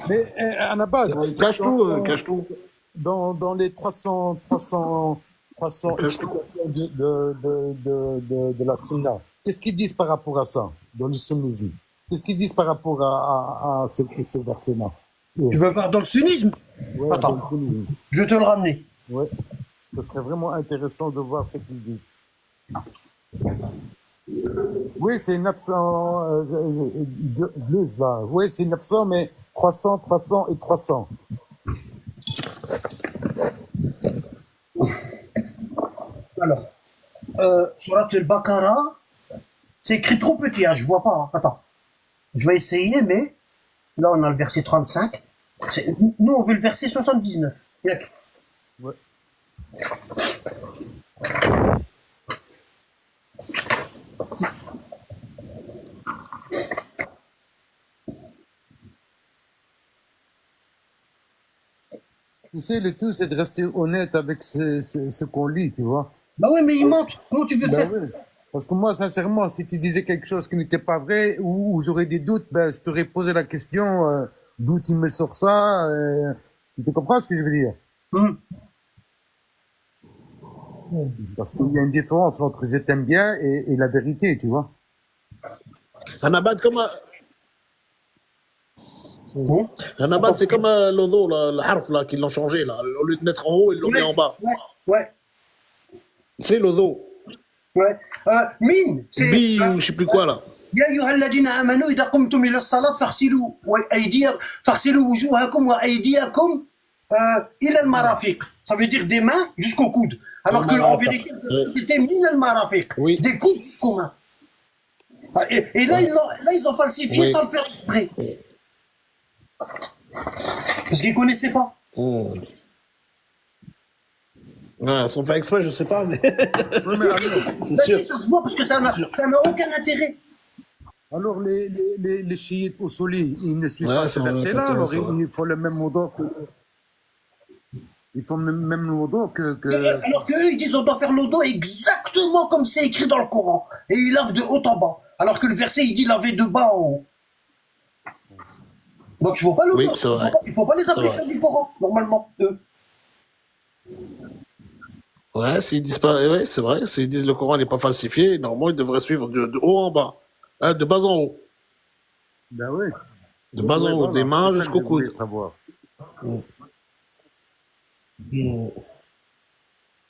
Mais Anabad, Cache dans, tout, dans, cache tout. dans les 300 Cache tout. explications de la Sunna, qu'est-ce qu'ils disent par rapport à ça, dans le sunnisme? Qu'est-ce qu'ils disent par rapport à ce verset-là? Tu Oui, veux voir dans le sunnisme? ouais, dans le Attends, sunnisme. je vais te le ramener. Ouais, ce serait vraiment intéressant de voir ce qu'ils disent. Oui, c'est 900 blues, là. Oui, c'est 900, mais 300, 300 et 300. Alors, Surat al-Baqarah, c'est écrit trop petit, hein, je vois pas. Hein. Attends, je vais essayer, mais là on a le verset 35. Nous on veut le verset 79. Yak. Ouais. Tu sais, le tout, c'est de rester honnête avec ce qu'on lit, tu vois. Bah ouais, mais il monte. Comment tu veux Ben faire? oui. Parce que moi, sincèrement, si tu disais quelque chose qui n'était pas vrai, ou j'aurais des doutes, ben, je t'aurais posé la question, d'où tu me sors ça, tu te comprends ce que je veux dire? Hum. Parce qu'il y a une différence entre je t'aime bien et la vérité, tu vois. Anabad, Hum. Anabad, Attends. c'est comme l'odo, le harf, là, qu'ils l'ont changé, là. Au lieu de mettre en haut, ils l'ont mis Ouais, en bas. ouais, ouais, C'est l'odo. ouais. Mine, c'est Bi ou je sais plus quoi, là. يا أيها الذين آمنوا إذا قمتم إلى الصلاة فاغسلوا وجوهكم وأيديكم إلى المرافق. Ça veut dire des mains jusqu'au coude. Alors que en vérité, c'était min al-marafiq. Oui. Des coudes jusqu'aux mains. Et là, ils ont falsifié Oui. sans le faire exprès. Parce qu'ils connaissaient pas. Ouais, sans faire exprès, je sais pas, mais Oui, mais alors, c'est Là, sûr. si ça se voit parce que ça n'a aucun intérêt. alors les chiites au souli, ils ne suivent Ouais, pas c'est ce vrai, verset-là, c'est alors vrai. ils font le même mot que, ils font le même mot que... Alors qu'eux, ils disent on doit faire le dos exactement comme c'est écrit dans le Coran. Et ils lavent de haut en bas. Alors que le verset, il dit laver de bas en haut. Donc il ne faut pas le Oui, dos. c'est vrai. Il ne faut pas les appeler vrai. faire du Coran, normalement, eux. Ouais, s'ils disent pas, ouais, c'est vrai, s'ils disent le Coran n'est pas falsifié, normalement, ils devraient suivre de haut en bas. Hein, de bas en haut. Ben oui. De bas Oui, en haut, des voilà, mains c'est ça que jusqu'au je voulais coude. savoir.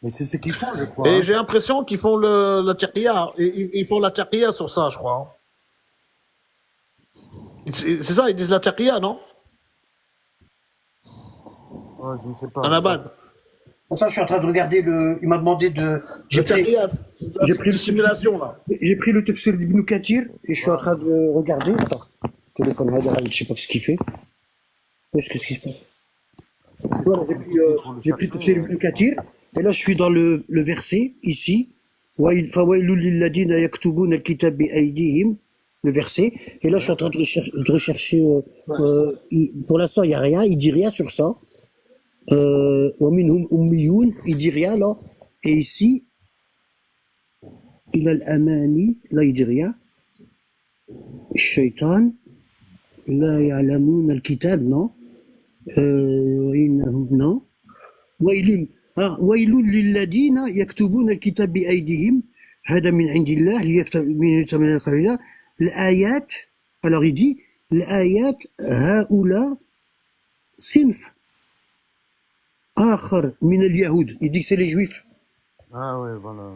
Mais c'est ce qu'ils font, je crois. Et Hein. j'ai l'impression qu'ils font la taqiyya. Ils font la taqiyya sur ça, je crois. C'est ça, ils disent la taqiyya, non? Ouais, je ne sais pas. En abad. Attends, je suis en train de regarder le. Il m'a demandé de. Le taqiyya, j'ai la pris le dissimulation, là. J'ai pris le tafsir d'Ibn Kathir et je suis en train de regarder. Attends, téléphone, je sais pas ce qu'il fait. Qu'est-ce qui se passe? Voilà, j'ai pris le tafsir d'Ibn Kathir et là je suis dans le verset ici. فويل للذين يكتبون الكتاب بأيديهم, le verset. Et là je suis en train de rechercher. Pour l'instant il n'y a rien, il dit rien sur ça. ومنهم أميون, il dit rien là. Et ici, إلى الأماني, là il dit rien. الشيطان لا يعلمون الكتاب, non. وإنهم, non. ويل للذين يكتبون الكتاب بأيديهم هذا من عند الله ليفتنوا من القبيلة الآيات. Alors il dit الآيات هؤلاء صنف آخر من اليهود. Il dit que c'est les juifs. Ah ouais, voilà.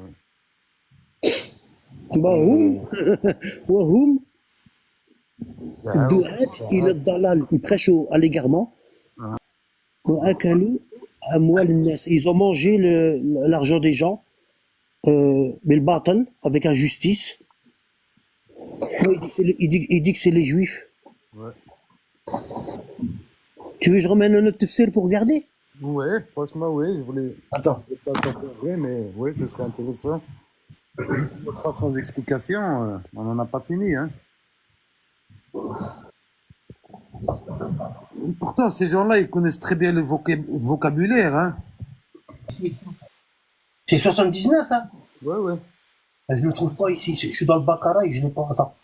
هم وهم الدعاة إلى الضلال, ils prêchent à l'égarement. وأكلوا أموال الناس, ils ont mangé l'argent des gens, بالباطل, avec injustice. Il dit que c'est les juifs. Ouais. Tu veux que je ramène un autre tafsir pour regarder? Ouais, franchement, oui, je voulais Attends. pas t'interroger, mais oui, ce serait intéressant. Pas sans explication, on n'en a pas fini, hein. Pourtant, ces gens-là, ils connaissent très bien le vocabulaire, hein. C'est 79, hein. Ouais, ouais. Je ne le trouve pas ici. Je suis dans le Baqarah et je n'ai pas. Attends.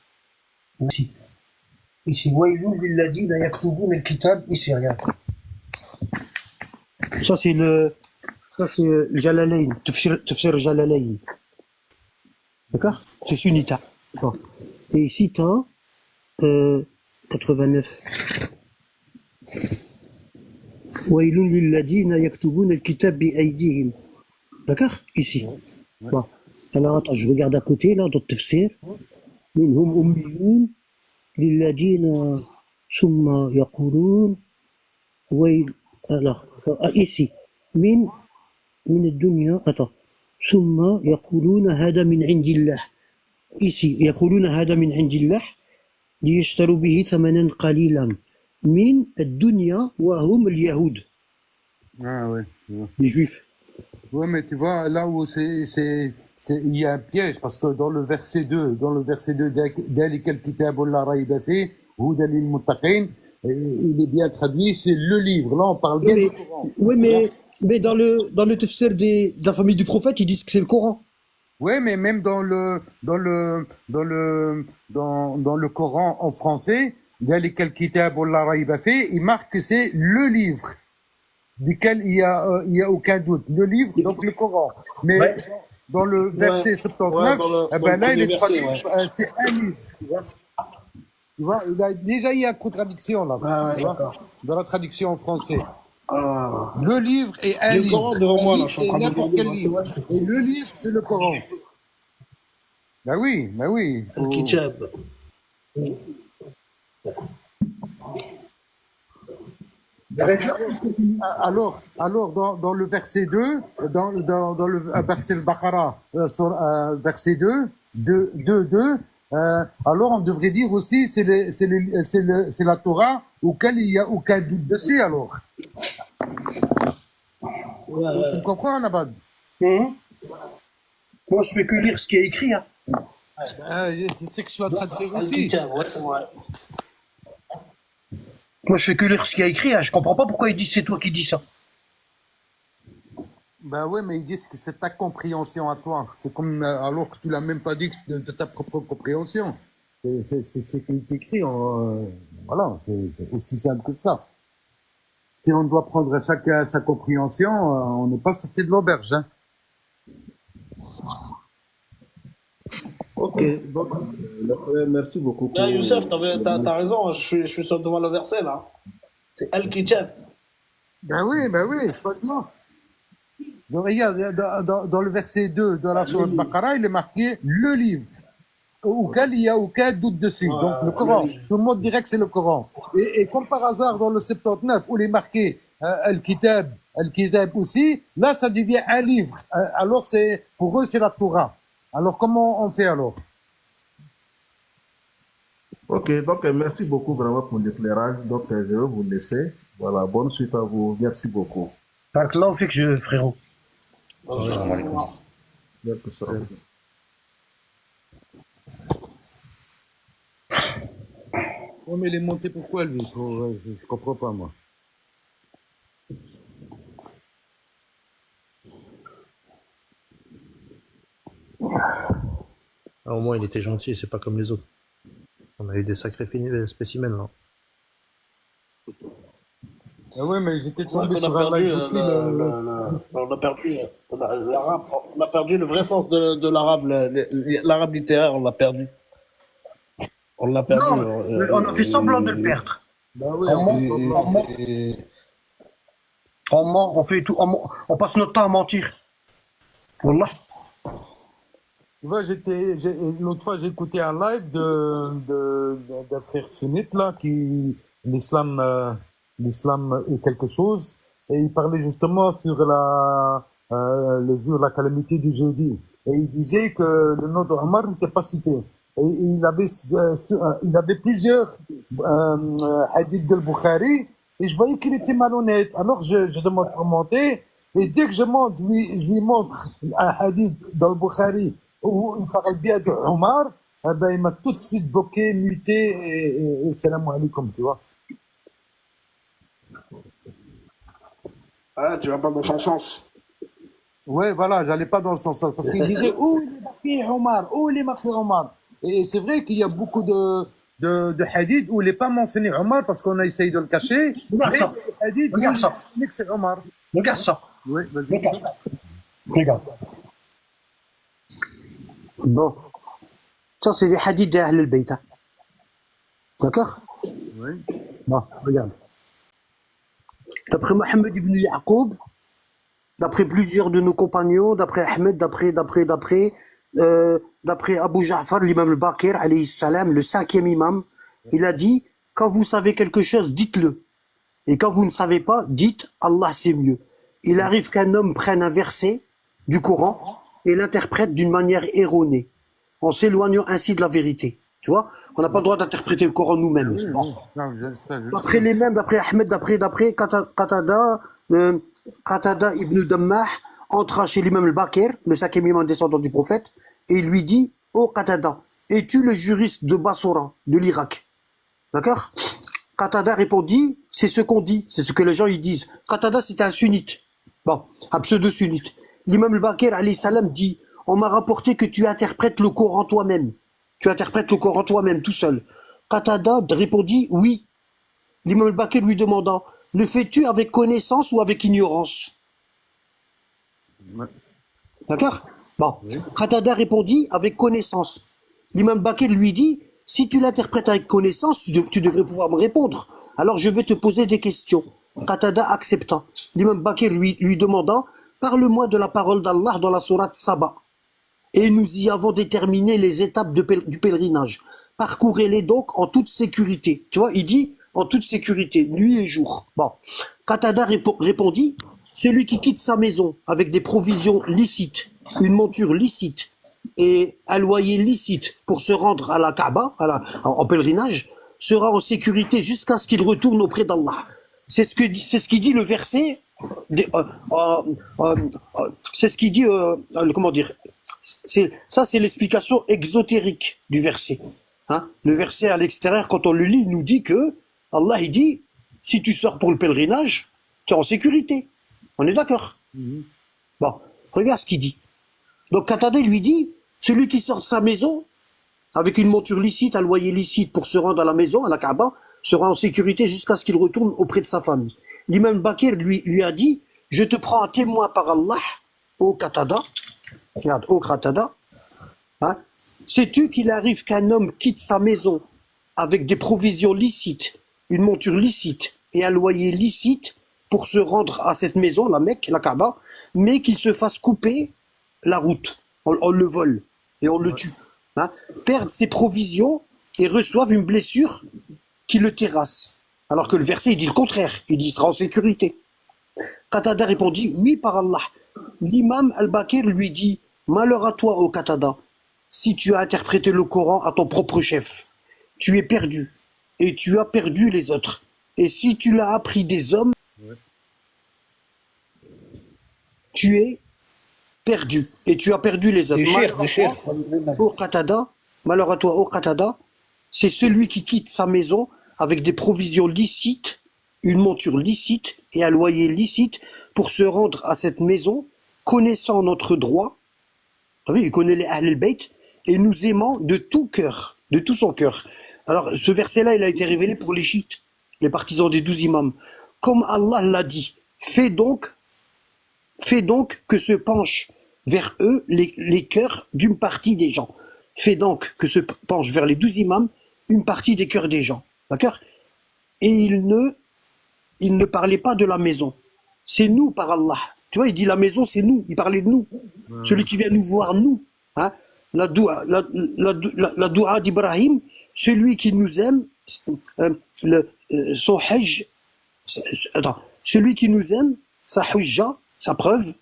Ici. Ici, Wailul lilladina yaktubuna al-kitab. Ici, regarde. Ça, c'est Jalalayn, Tafsir Jalalayn. D'accord? C'est sunnita. Bon. Et ici, t'as 89. Wailul lilladina yaktubuna al-kitab bi-aydihim. D'accord? Ici. Ouais. Bon. Alors, attends, je regarde à côté, là, dans le tafsir. Minhum ummiyun lilladina summa yaqulun. Alors, ici. من الدنيا ثم يقولون هذا من عند الله ici يقولون هذا من عند الله ليشتروا به ثمنا قليلا من الدنيا وهم اليهود Ah ouais. les juifs. Ouais, mais tu vois, là où il y a un piège, parce que dans le verset 2, ذلك الكتاب لا ريب فيه هدى للمتقين, il est bien traduit, c'est le livre. Là, on parle bien du Coran. Oui, mais dans le tafsir de la famille du prophète, ils disent que c'est le Coran. Ouais, mais même dans le Coran en français, ذلك الكتاب لا ريب فيه, il marque que c'est le livre duquel il y a aucun doute. Le livre, donc le Coran. Mais Ouais. dans le verset Ouais, 79, dans eh ben le là, il premier est traduit, verset, ouais. c'est un livre. Tu vois, déjà, il y a contradiction là. Ah ouais, Tu vois, d'accord. dans la traduction en français. Ah. Le livre est un J'ai le livre. Coran devant Un moi, là, livre, je suis en c'est train de n'importe regarder. quel Ouais, c'est livre. vrai. Et le livre, c'est le Coran. Ben oui, ben oui. Al-Kitab. Parce que, alors dans le verset 2, dans le verset Al-Baqarah, verset 2, alors on devrait dire aussi c'est la Torah auquel il n'y a aucun doute dessus alors. Tu me comprends, Nabad? Moi, je fais que lire ce qui est écrit. Hein. C'est ce que je suis en train de faire aussi. Al-Kitab, ouais, c'est vrai. Moi, je fais que lire ce qui est écrit. Hein. Je comprends pas pourquoi ils disent c'est toi qui dis ça. Ben ouais, mais ils disent que c'est ta compréhension à toi. C'est comme alors que tu l'as même pas dit de ta propre compréhension. C'est ce qui est écrit. Voilà, c'est aussi simple que ça. Si on doit prendre chacun sa compréhension, on n'est pas sorti de l'auberge. Hein. Ok, donc, merci beaucoup Là, pour... Youssef, t'as raison, je suis sur devant le verset, là. C'est Al-Kitab. Ben oui, franchement. Donc, regarde, dans le verset 2 de la sourate Baqarah, il est marqué le livre, auquel il n'y a aucun doute dessus. Donc le Coran, tout le monde dirait que c'est le Coran. Et comme par hasard, dans le 79, où il est marqué Al-Kitab aussi, là, ça devient un livre. Alors, pour eux, c'est la Torah. Alors, comment on fait alors? Ok, donc merci beaucoup vraiment pour l'éclairage. Donc, je vais vous laisser. Voilà, bonne suite à vous. Merci beaucoup. Donc là, on fait que frérot. Merci, ça. Ouais, mais il est monté pourquoi, lui? Je comprends pas, moi. Au moins, il était gentil, c'est pas comme les autres. On a eu des sacrés spécimens, là. Ah ouais, mais j'étais tombé On sur a un perdu live aussi. on a perdu l'arabe. On a perdu le vrai sens de l'arabe. L'arabe littéraire, on l'a perdu. On l'a perdu. Non, on a fait semblant de le perdre. Bah oui, On ment, on fait tout, on passe notre temps à mentir. Wallah. tu vois, l'autre fois, j'ai écouté un live d'un frère sunnite, là, l'islam est quelque chose, et il parlait justement sur le jour, la calamité du jeudi. Et il disait que le nom d'Omar n'était pas cité. Et il avait plusieurs hadiths de Bukhari, et je voyais qu'il était malhonnête. Alors je demande pour monter, et dès que je monte, je lui montre un hadith dans le Bukhari où il parle bien de Omar, eh ben, il m'a tout de suite bloqué, muté, et salam alaikum, tu vois. Ah, tu vas pas dans son sens. Ouais, voilà, j'allais pas dans le sens, parce qu'il disait, où il est marqué Omar, où il est marqué Omar. Et c'est vrai qu'il y a beaucoup de hadiths où il n'est pas mentionné Omar parce qu'on a essayé de le cacher. Regarde Mais ça. il y a des hadiths où Regarde il est ça. mentionné que c'est Omar. Regarde ça. Oui, vas-y. Regarde. Regarde. Bon. Ça, c'est des hadiths d'Ahl al-Bayt. Hein. D'accord? Oui. Bon, regarde. D'après Mohammed ibn Yaqub, d'après plusieurs de nos compagnons, d'après Ahmed, d'après Abu Ja'far, l'imam al-Baqir, alayhi salam, le 5e imam, il a dit, quand vous savez quelque chose, dites-le. Et quand vous ne savez pas, dites, Allah c'est mieux. Il arrive qu'un homme prenne un verset du Coran et l'interprète d'une manière erronée, en s'éloignant ainsi de la vérité. Tu vois, on n'a pas le droit d'interpréter le Coran nous-mêmes. Oui, oui. Non, je le sais. D'après les mêmes, d'après Ahmed, d'après Qatada ibn Dammah entra chez l'imam al-Baqir, le 5e imam descendant du prophète, et il lui dit, oh Qatada, es-tu le juriste de Basora, de l'Irak? D'accord? Qatada répondit, c'est ce qu'on dit, c'est ce que les gens ils disent. Qatada c'était un sunnite, bon, un pseudo-sunnite. L'imam al-Baqir alayhi salam dit, on m'a rapporté que tu interprètes le Coran toi-même. Tu interprètes le Coran toi-même, tout seul. Qatada répondit, oui. L'imam al-Baqir lui demanda, le fais-tu avec connaissance ou avec ignorance? Ouais. D'accord? Bon. Qatada répondit, avec connaissance. L'imam al-Baqir lui dit, si tu l'interprètes avec connaissance, tu devrais pouvoir me répondre. Alors je vais te poser des questions. Qatada accepta. L'imam al-Baqir lui demanda, parle-moi de la parole d'Allah dans la sourate Saba. Et nous y avons déterminé les étapes du pèlerinage. Parcourez-les donc en toute sécurité. Tu vois, il dit en toute sécurité, nuit et jour. Bon. Qatada répondit, celui qui quitte sa maison avec des provisions licites, une monture licite et un loyer licite pour se rendre à la Kaaba, en pèlerinage, sera en sécurité jusqu'à ce qu'il retourne auprès d'Allah. C'est ce qui dit le verset. C'est ce qui dit, comment dire. Ça, c'est l'explication exotérique du verset. Hein? Le verset à l'extérieur, quand on le lit, il nous dit que Allah, il dit, si tu sors pour le pèlerinage, tu es en sécurité. On est d'accord? Bon, regarde ce qu'il dit. Donc, Qatada lui dit, celui qui sort de sa maison, avec une monture licite, un loyer licite pour se rendre à la maison, à la Kaaba, sera en sécurité jusqu'à ce qu'il retourne auprès de sa famille. L'imam Bakir lui a dit, je te prends un témoin par Allah, ô Qatada, regarde, ô Qatada, hein, sais-tu qu'il arrive qu'un homme quitte sa maison avec des provisions licites, une monture licite et un loyer licite pour se rendre à cette maison, la Mecque, la Kaaba, mais qu'il se fasse couper la route, on le vole et on le tue, hein, perdre ses provisions et reçoivent une blessure qui le terrasse. Alors que le verset il dit le contraire, il dit il sera en sécurité. Qatada répondit, oui par Allah. L'imam al-Baqir lui dit, malheur à toi ô Qatada, si tu as interprété le Coran à ton propre chef, tu es perdu et tu as perdu les autres. Et si tu l'as appris des hommes, tu es perdu et tu as perdu les autres. Malheur à toi ô Qatada, c'est celui qui quitte sa maison avec des provisions licites, une monture licite et un loyer licite pour se rendre à cette maison, connaissant notre droit. Vous savez, il connaît les Ahl al-Bayt et nous aimant de tout cœur, de tout son cœur. Alors, ce verset-là, il a été révélé pour les chiites, les partisans des 12 imams. Comme Allah l'a dit, fais donc que se penchent vers eux les cœurs d'une partie des gens. Fais donc que se penche vers les 12 imams une partie des cœurs des gens. D'accord? Et il ne parlait pas de la maison. C'est nous par Allah. Tu vois, il dit la maison, c'est nous. Il parlait de nous. Celui qui vient nous voir, nous. Hein? La doua d'Ibrahim, celui qui nous aime, son hajj, celui qui nous aime, sa hujja, sa preuve,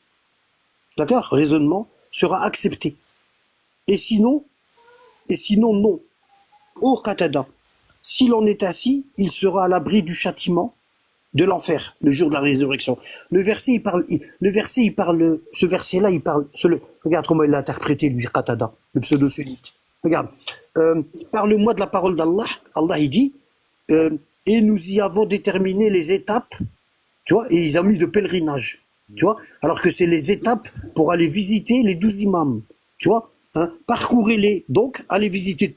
d'accord, raisonnement, sera accepté. Et sinon, non. Ô Qatada, s'il en est ainsi, il sera à l'abri du châtiment de l'enfer, le jour de la résurrection. Ce verset-là, il parle, regarde comment il l'a interprété, lui, Qatada, le pseudo-sunnite. Regarde, parle-moi de la parole d'Allah. Allah, il dit, et nous y avons déterminé les étapes, tu vois, et ils ont mis de pèlerinage, tu vois, alors que c'est les étapes pour aller visiter les 12 imams, tu vois. Hein, parcourez-les, donc, allez visiter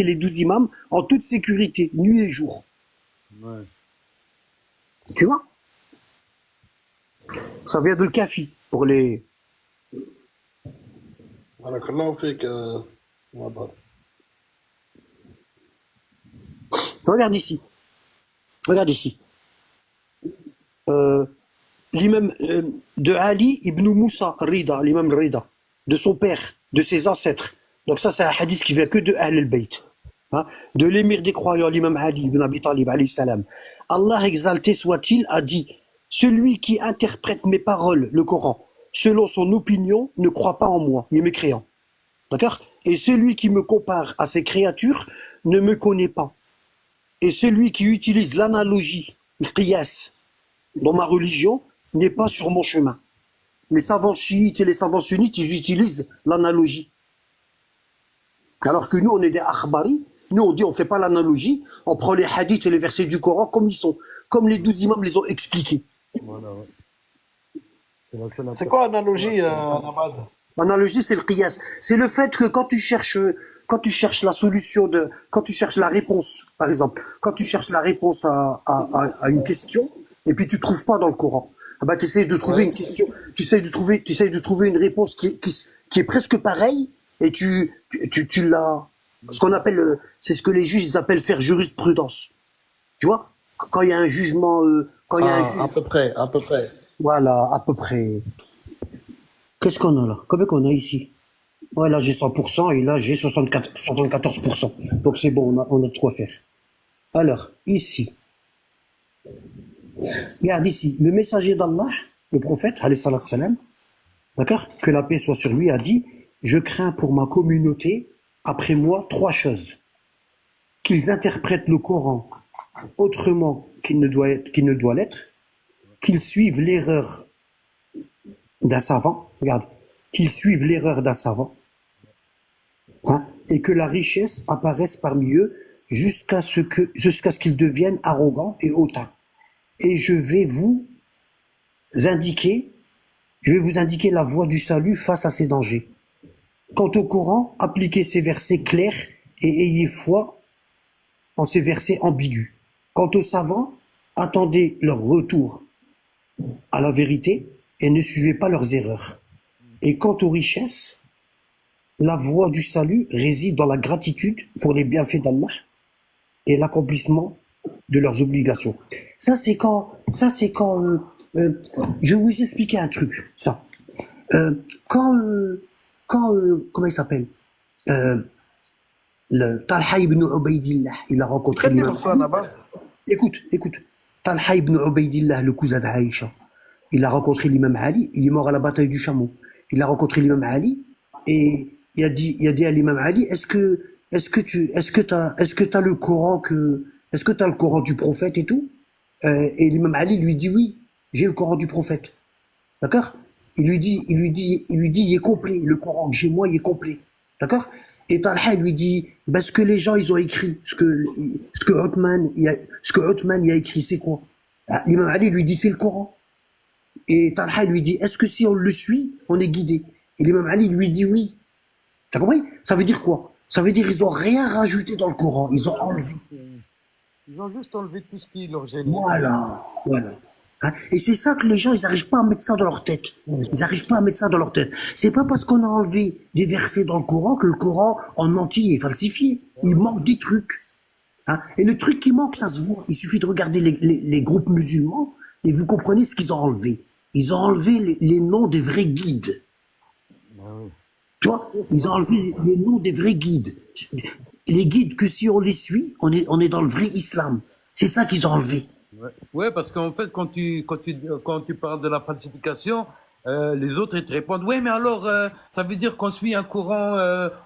les 12 imams en toute sécurité, nuit et jour. Ouais. Tu vois? Ça vient de le Kafi, pour les... Alors que là, on fait que. Là-bas. Regarde ici. Regarde ici. L'imam de Ali ibn Moussa Rida, l'imam Rida, de son père, de ses ancêtres. Donc ça, c'est un hadith qui vient que de Ahl al-Bayt. Hein, de l'émir des croyants, l'imam Ali ibn Abi Talib, alayhi salam. Allah exalté soit-il, a dit, celui qui interprète mes paroles, le Coran, selon son opinion, ne croit pas en moi, il est mécréant. D'accord? Et celui qui me compare à ces créatures ne me connaît pas. Et celui qui utilise l'analogie, le qiyas, dans ma religion, n'est pas sur mon chemin. Les savants chiites et les savants sunnites, ils utilisent l'analogie. Alors que nous, on est des akhbari, nous on dit on fait pas l'analogie, on prend les hadiths et les versets du Coran comme ils sont, comme les 12 imams les ont expliqués. Voilà, ouais. C'est la seule C'est quoi l'analogie, Ahmad? L'analogie, c'est le qiyas. C'est le fait que quand tu cherches la solution quand tu cherches la réponse, par exemple, quand tu cherches la réponse à une question, et puis tu trouves pas dans le Coran, ah bah, tu essaies de trouver une question, tu essaies de trouver une réponse qui est presque pareille, et tu l'as, ce qu'on appelle, c'est ce que les juges ils appellent faire jurisprudence. Tu vois? Quand il y a un jugement, quand il y a un jugement. À peu près, à peu près. Voilà, à peu près. Qu'est-ce qu'on a là? Combien qu'on a ici? Ouais, là j'ai 100% et là j'ai 74%. Donc c'est bon, on a de quoi faire. Alors, ici. Regarde ici, le messager d'Allah, le prophète, alayhi salatu salam, d'accord? Que la paix soit sur lui, a dit, je crains pour ma communauté, après moi, 3 choses. Qu'ils interprètent le Coran autrement qu'il ne doit l'être, qu'ils suivent l'erreur d'un savant, regarde, qu'ils suivent l'erreur d'un savant, hein, et que la richesse apparaisse parmi eux jusqu'à ce qu'ils deviennent arrogants et hautains. Et je vais vous indiquer la voie du salut face à ces dangers. Quant au Coran, appliquez ces versets clairs et ayez foi en ces versets ambigus. Quant aux savants, attendez leur retour à la vérité et ne suivez pas leurs erreurs. Et quant aux richesses, la voie du salut réside dans la gratitude pour les bienfaits d'Allah et l'accomplissement de leurs obligations. Ça c'est quand je vais vous expliquer un truc, ça. Comment il s'appelle? Le Talha ibn Ubaydillah, il a rencontré l'imam. Écoute. Talha ibn Ubaydillah, le cousin d'Aïcha, il a rencontré l'imam Ali, il est mort à la bataille du Chameau. Il a rencontré l'imam Ali et il a dit à l'imam Ali, est-ce que t'as le Coran le Coran du prophète et tout? Et l'imam Ali lui dit oui, j'ai le Coran du prophète. D'accord? Il lui dit, il est complet. Le Coran que j'ai moi, il est complet. D'accord? Et Talha lui dit, ben, ce que les gens ils ont écrit, ce que Othman il a écrit, c'est quoi? L'imam Ali lui dit, c'est le Coran. Et Talha lui dit, est-ce que si on le suit, on est guidé? Et l'imam Ali lui dit oui. T'as compris? Ça veut dire quoi? Ça veut dire ils ont rien rajouté dans le Coran, ils ont enlevé. Ils ont juste enlevé tout ce qui leur gênait. Voilà. Hein? Et c'est ça que les gens, ils n'arrivent pas à mettre ça dans leur tête. Ils n'arrivent pas à mettre ça dans leur tête. C'est pas parce qu'on a enlevé des versets dans le Coran que le Coran en entier est falsifié. Il manque des trucs. Hein? Et le truc qui manque, ça se voit. Il suffit de regarder les groupes musulmans et vous comprenez ce qu'ils ont enlevé. Ils ont enlevé les noms des vrais guides. Tu vois, ils ont enlevé les noms des vrais guides. Les guides que si on les suit, on est dans le vrai islam. C'est ça qu'ils ont enlevé. Ouais, parce qu'en fait, quand tu parles de la falsification, les autres ils te répondent, ouais, mais alors, ça veut dire qu'on suit un courant,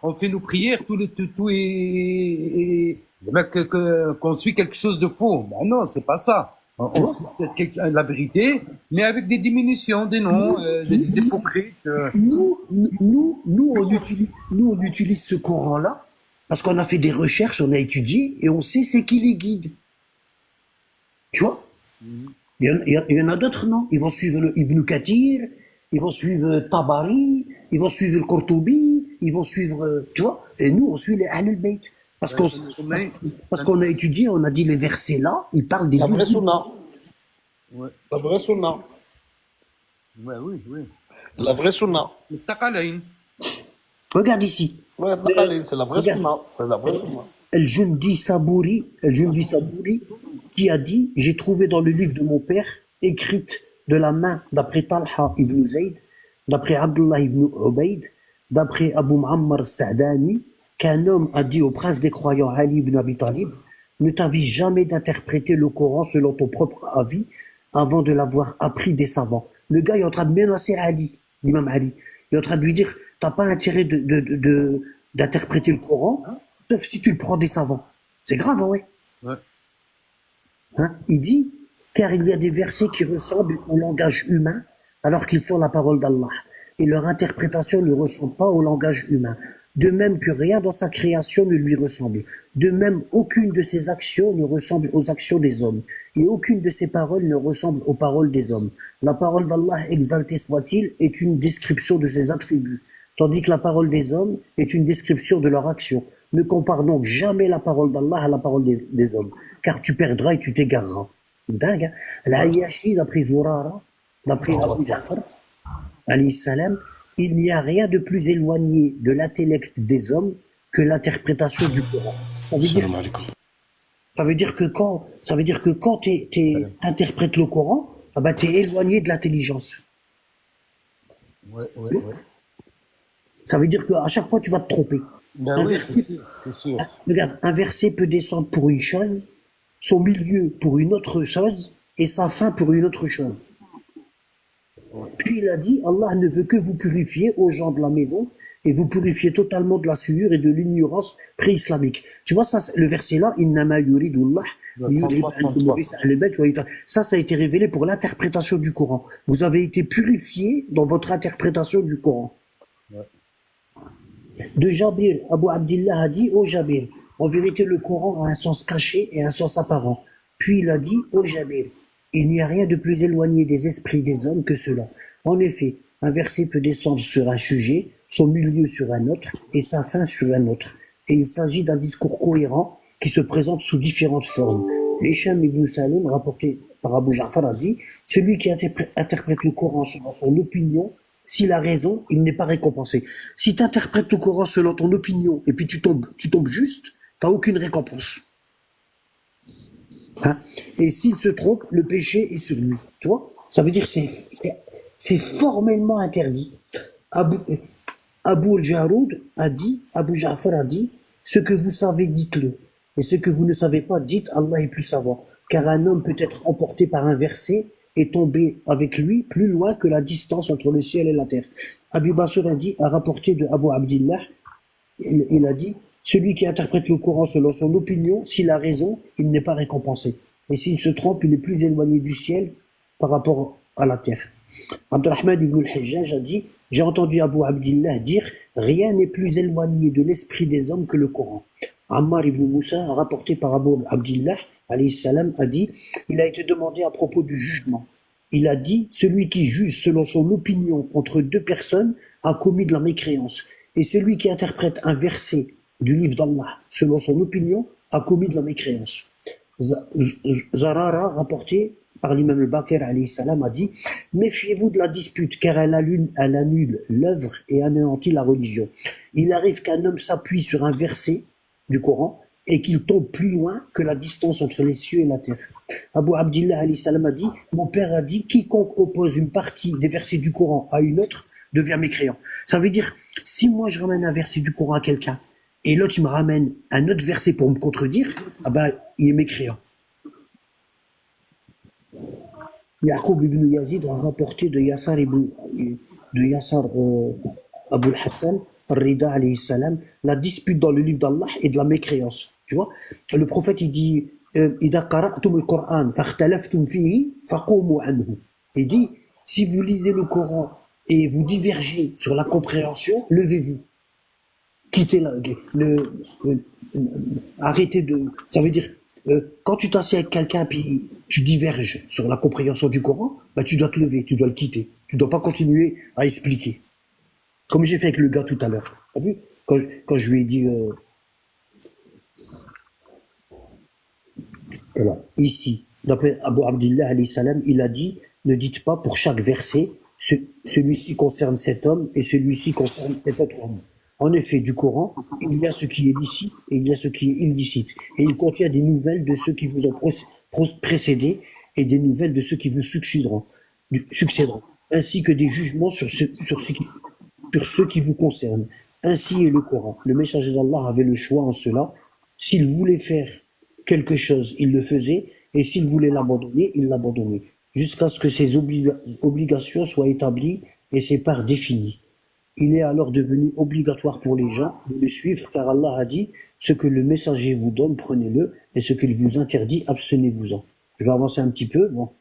on fait nos prières, tout est le mec qu'on suit quelque chose de faux. Ben non, c'est pas ça. On suit peut-être la vérité, mais avec des diminutions, des noms, des hypocrites. Nous, on utilise ce courant-là parce qu'on a fait des recherches, on a étudié et on sait c'est qui les guide. Tu vois? Il y en a d'autres, non? Ils vont suivre le Ibn Kathir, ils vont suivre Tabari, ils vont suivre le Qurtubi, ils vont suivre, tu vois, et nous, on suit les Ahlul Bayt. Parce qu'on a étudié, on a dit les versets là, ils parlent des La vraie 12 sunna. Ouais. La vraie sunna. Ouais, oui, oui. La vraie sunna. الثقلين. Regarde ici. Ouais, c'est la vraie Regarde. sunna. C'est la vraie sunna. El-Jundi Sabouri, qui a dit, j'ai trouvé dans le livre de mon père, écrite de la main d'après Talha ibn Zayd, d'après Abdullah ibn Ubayd, d'après Abu Muammar Sa'dani, qu'un homme a dit au prince des croyants Ali ibn Abi Talib, ne t'avise jamais d'interpréter le Coran selon ton propre avis avant de l'avoir appris des savants. Le gars est en train de menacer Ali, l'imam Ali. Il est en train de lui dire, t'as pas intérêt d'interpréter le Coran, sauf si tu le prends des savants. C'est grave, hein, ouais. Ouais. Hein? Il dit, car il y a des versets qui ressemblent au langage humain alors qu'ils sont la parole d'Allah. Et leur interprétation ne ressemble pas au langage humain. De même que rien dans sa création ne lui ressemble. De même, aucune de ses actions ne ressemble aux actions des hommes. Et aucune de ses paroles ne ressemble aux paroles des hommes. La parole d'Allah, exalté soit-il, est une description de ses attributs, tandis que la parole des hommes est une description de leur action. Ne compare donc jamais la parole d'Allah à la parole des hommes, car tu perdras et tu t'égareras. C'est dingue, hein? L'Ayashi, d'après Zurara, d'après Abu Ja'far, alayhi salam, il n'y a rien de plus éloigné de l'intellect des hommes que l'interprétation du Coran. Ça veut dire que quand t'interprètes le Coran, ah ben, t'es éloigné de l'intelligence. Ouais, ouais, ouais. Ça veut dire qu'à chaque fois, tu vas te tromper. Ben Un oui, verset- c'est sûr. Regarde, un verset peut descendre pour une chose, son milieu pour une autre chose, et sa fin pour une autre chose. Puis il a dit, Allah ne veut que vous purifier aux gens de la maison, et vous purifier totalement de la souillure et de l'ignorance pré-islamique. Tu vois, ça, le verset-là, Innama yuridullah, ça a été révélé pour l'interprétation du Coran. Vous avez été purifié dans votre interprétation du Coran. De Jabir, Abu Abdillah a dit, ô Jabir, en vérité le Coran a un sens caché et un sens apparent. Puis il a dit, ô Jabir, il n'y a rien de plus éloigné des esprits des hommes que cela. En effet, un verset peut descendre sur un sujet, son milieu sur un autre et sa fin sur un autre. Et il s'agit d'un discours cohérent qui se présente sous différentes formes. Hisham ibn Salim, rapporté par Abu Ja'far, a dit, celui qui interprète le Coran selon son opinion, s'il a raison, il n'est pas récompensé. Si tu interprètes le Coran selon ton opinion et puis tu tombes juste, tu n'as aucune récompense. Hein? Et s'il se trompe, le péché est sur lui. Tu vois? Ça veut dire que c'est formellement interdit. Abu al-Jaroud a dit, Abu Ja'far a dit, ce que vous savez, dites-le. Et ce que vous ne savez pas, dites, Allah est plus savant. Car un homme peut être emporté par un verset et tomber avec lui plus loin que la distance entre le ciel et la terre. Abu Basr a rapporté de Abu Abdillah, il a dit, celui qui interprète le Coran selon son opinion, s'il a raison, il n'est pas récompensé. Et s'il se trompe, il est plus éloigné du ciel par rapport à la terre. Abdurrahman ibn al-Hajjaj a dit, j'ai entendu Abu Abdillah dire, rien n'est plus éloigné de l'esprit des hommes que le Coran. Ammar ibn Moussa, rapporté par Abu Abdillah, alayhi salam, a dit, il a été demandé à propos du jugement. Il a dit, celui qui juge selon son opinion entre deux personnes a commis de la mécréance. Et celui qui interprète un verset du livre d'Allah selon son opinion a commis de la mécréance. Zarara, rapporté par l'imam al-Baqir, alayhi salam, a dit, méfiez-vous de la dispute, car elle annule l'œuvre et anéantit la religion. Il arrive qu'un homme s'appuie sur un verset du Coran et qu'il tombe plus loin que la distance entre les cieux et la terre. Abu Abdillah alayhi salam a dit, mon père a dit, quiconque oppose une partie des versets du Coran à une autre devient mécréant. Ça veut dire, si moi je ramène un verset du Coran à quelqu'un et l'autre il me ramène un autre verset pour me contredire, ah ben il est mécréant. Yaqub ibn Yazid a rapporté de Yassar Abu al-Hassan al-Rida alayhi salam, la dispute dans le livre d'Allah et de la mécréance. Tu vois, le prophète il dit, إذا قرأتم القرآن فاختلفتم فيه فقوموا عنه. Il dit, si vous lisez le Coran et vous divergez sur la compréhension, levez-vous. Quittez arrêtez de. Ça veut dire, quand tu t'assieds avec quelqu'un puis tu diverges sur la compréhension du Coran, bah tu dois te lever, tu dois le quitter. Tu dois pas continuer à expliquer. Comme j'ai fait avec le gars tout à l'heure. T'as vu? Quand je lui ai dit, alors, ici, d'après Abu Abdillah alayhi salam, il a dit, ne dites pas pour chaque verset, celui-ci concerne cet homme et celui-ci concerne cet autre homme. En effet, du Coran, il y a ce qui est licite et il y a ce qui est illicite. Et il contient des nouvelles de ceux qui vous ont précédé et des nouvelles de ceux qui vous succéderont, ainsi que des jugements sur ceux qui vous concernent. Ainsi est le Coran. Le messager d'Allah avait le choix en cela. S'il voulait faire quelque chose, il le faisait, et s'il voulait l'abandonner, il l'abandonnait, jusqu'à ce que ses obligations soient établies et ses parts définies. Il est alors devenu obligatoire pour les gens de le suivre, car Allah a dit, ce que le messager vous donne, prenez-le, et ce qu'il vous interdit, abstenez-vous-en. Je vais avancer un petit peu, bon.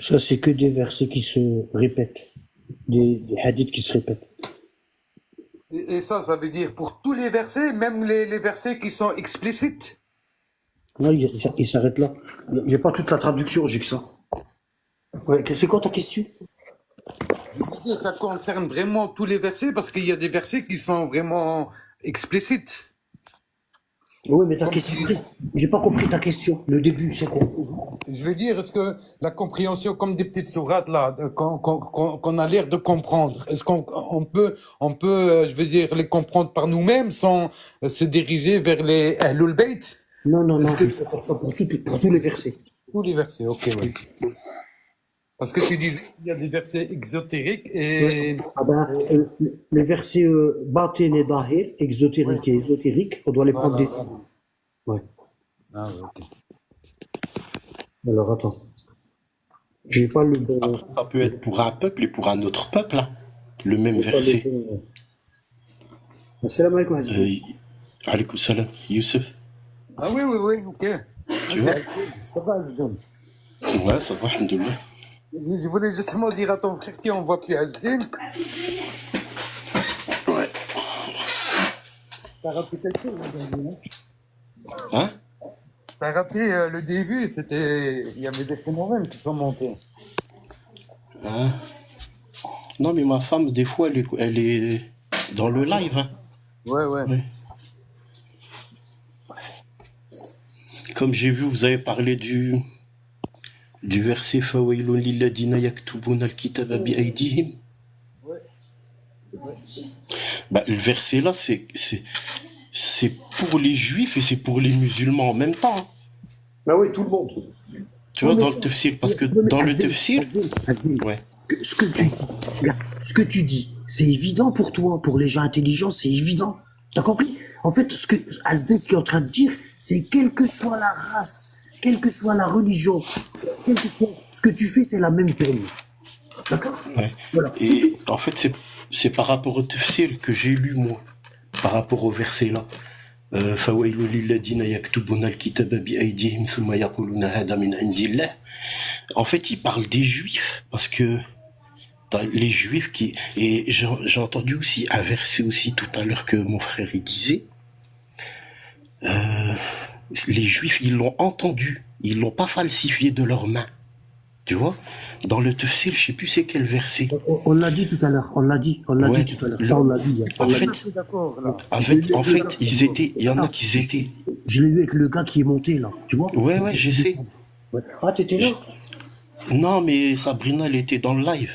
Ça, c'est que des versets qui se répètent, des hadiths qui se répètent. Et ça veut dire pour tous les versets, même les versets qui sont explicites. Non, il s'arrête là. J'ai pas toute la traduction, j'ai que ça. Ouais, c'est quoi ta question? Ça concerne vraiment tous les versets parce qu'il y a des versets qui sont vraiment explicites. Oui, mais ta question, j'ai pas compris ta question. Le début, c'est quoi? Je veux dire, est-ce que la compréhension, comme des petites sourates là, qu'on a l'air de comprendre, est-ce qu'on peut, je veux dire, les comprendre par nous-mêmes sans se diriger vers les Ahlul Bayt? Non, Est-ce que pour tous les versets. tous les versets, ok, oui. Parce que tu disais qu'il y a des versets exotériques et Ah ben, les versets batin et dahir, exotérique et ésotérique, on doit les prendre des. Ouais. ah, ouais, ok. Alors attends. J'ai pas le bon. Après, ça peut être pour un peuple et pour un autre peuple, hein, le même J'ai pas le verset. bon. Assalamu alaikum, Aziz. Alaykoum salam, Youssef. Ah oui, oui, oui, ok. Tu vois? Ça va, Azdoum. Ouais, ça va, alhamdoulilah. Je voulais justement dire à ton frère, tiens, on voit plus Azdim. Ouais. T'as raté quelque chose aujourd'hui, non? Hein? T'as raté le début, il y avait des phénomènes qui sont montés. Hein? Non, mais ma femme, des fois, elle est dans le live. Hein. Ouais, ouais. Ouais. Comme j'ai vu, vous avez parlé du verset Fawailun lilladina yaktubuna al-kitaba bi aydihim. Bah, le verset là, c'est pour les juifs et c'est pour les musulmans en même temps. Hein. Ah oui, tout le monde. Tu vois, dans le tafsir, parce que dans le tafsir, ouais. Ce que tu dis, regarde, ce que tu dis, c'est évident pour toi, pour les gens intelligents, c'est évident. T'as compris? En fait, ce qui est en train de dire, c'est quelle que soit la race, quelle que soit la religion, quel que soit ce que tu fais, c'est la même peine. D'accord? Ouais. Voilà, c'est Et tout. en fait, c'est par rapport au tafsir que j'ai lu moi, par rapport au verset là. فويل للذين يكتبون الكتاب بأيديهم ثم يقولون هذا من عند الله. En fait, il parle des juifs parce que les juifs qui et j'ai entendu aussi un verset aussi tout à l'heure que mon frère il disait. Les juifs ils l'ont entendu, ils l'ont pas falsifié de leurs mains. Tu vois, dans le tafsir, je sais plus c'est quel verset. On l'a dit tout à l'heure, on l'a dit Ouais. tout à l'heure. Ça, on l'a dit. En fait, D'accord, là. il y en a qui étaient. Je l'ai lu avec le gars qui est monté, là. Tu vois? Ouais, je sais. Ouais. Ah, t'étais là? Non, mais Sabrina, elle était dans le live.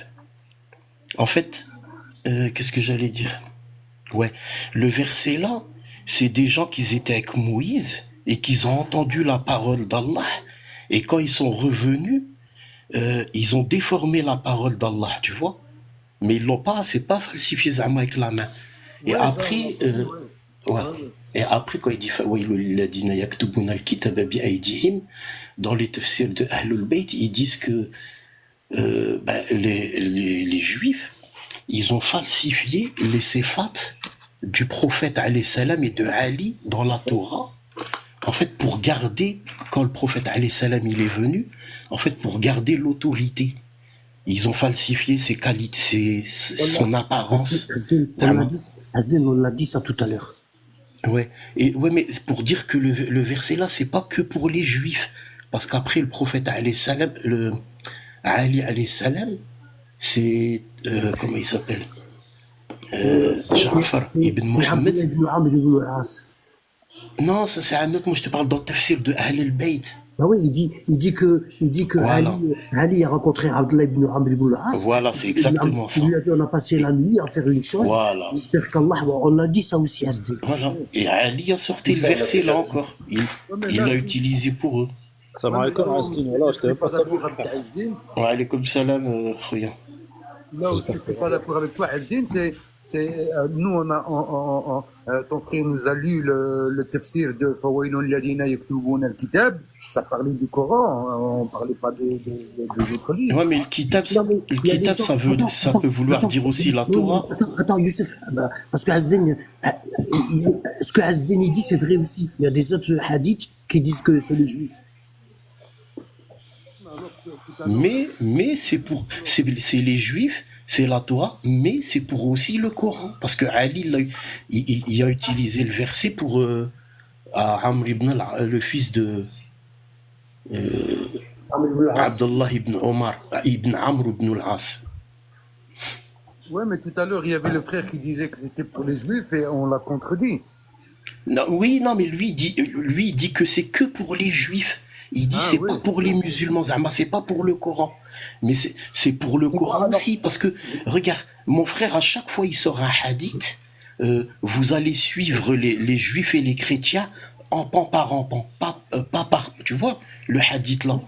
En fait, qu'est-ce que j'allais dire? Ouais, le verset là, c'est des gens qui étaient avec Moïse et qui ont entendu la parole d'Allah. Et quand ils sont revenus, ils ont déformé la parole d'Allah, tu vois. Mais ils l'ont pas, c'est pas falsifié Zama avec la main. Et Ouais, après, ouais. Et après, quand il dit Fawailul lilladina yaktubuna al-kitaba bi aydihim, dans les tafsirs de Ahlul Bayt, ils disent que les Juifs, ils ont falsifié les séfats du prophète alayhi salam et de Ali dans la Torah, en fait pour garder, quand le prophète alayhi salam il est venu, en fait pour garder l'autorité. Ils ont falsifié ses qualités, son apparence. Asden, on l'a dit ça tout à l'heure. Ouais, mais pour dire que le verset là, c'est pas que pour les Juifs, parce qu'après le prophète alayhi salam, Ali alayhi salam, c'est comment il s'appelle, Ja'far ibn Muhammad. Non, ça c'est un autre. Moi je te parle dans le tafsir de Ahl al-Bayt. Ah oui, il dit que Voilà. Ali a rencontré Abdullah ibn Amr ibn al-As. Voilà, c'est exactement ça. Il lui a dit on a passé la nuit à faire une chose. Voilà. J'espère qu'Allah, on a dit ça aussi à Asden. Voilà. Et Ali a sorti le verset là encore. Il l'a utilisé pour eux. السلام عليكم عزيزين والله Je suis pas d'accord avec Azdin. Wa alaykoum salam, khoya. Là où je ne suis pas d'accord avec toi, Azdin, nous, ton frère nous a lu le tafsir de Fawailun ladina yaktubuna al-kitab. Ça parlait du Coran, on ne parlait pas des autres livres. Ouais, mais le kitab, ça peut vouloir dire aussi la Torah. Attends, Youssef, parce que Asden, ce que Asden il dit, c'est vrai aussi. Il y a des autres hadiths qui disent que c'est les Juifs. Mais c'est les Juifs, c'est la Torah, mais c'est pour aussi le Coran. Parce que Ali, il a utilisé le verset pour Amr ibn le fils de Abdullah ibn Omar, ibn Amr ibn al-As. Ouais, mais tout à l'heure, il y avait le frère qui disait que c'était pour les Juifs et on l'a contredit. Non, oui, non, mais lui il dit que c'est que pour les Juifs. Il dit c'est pas pour les musulmans, c'est pas pour le Coran. Mais c'est pour le Coran aussi, parce que, regarde, mon frère, à chaque fois il sort un hadith, vous allez suivre les Juifs et les chrétiens en pan par en pan, pas par, tu vois, le hadith là.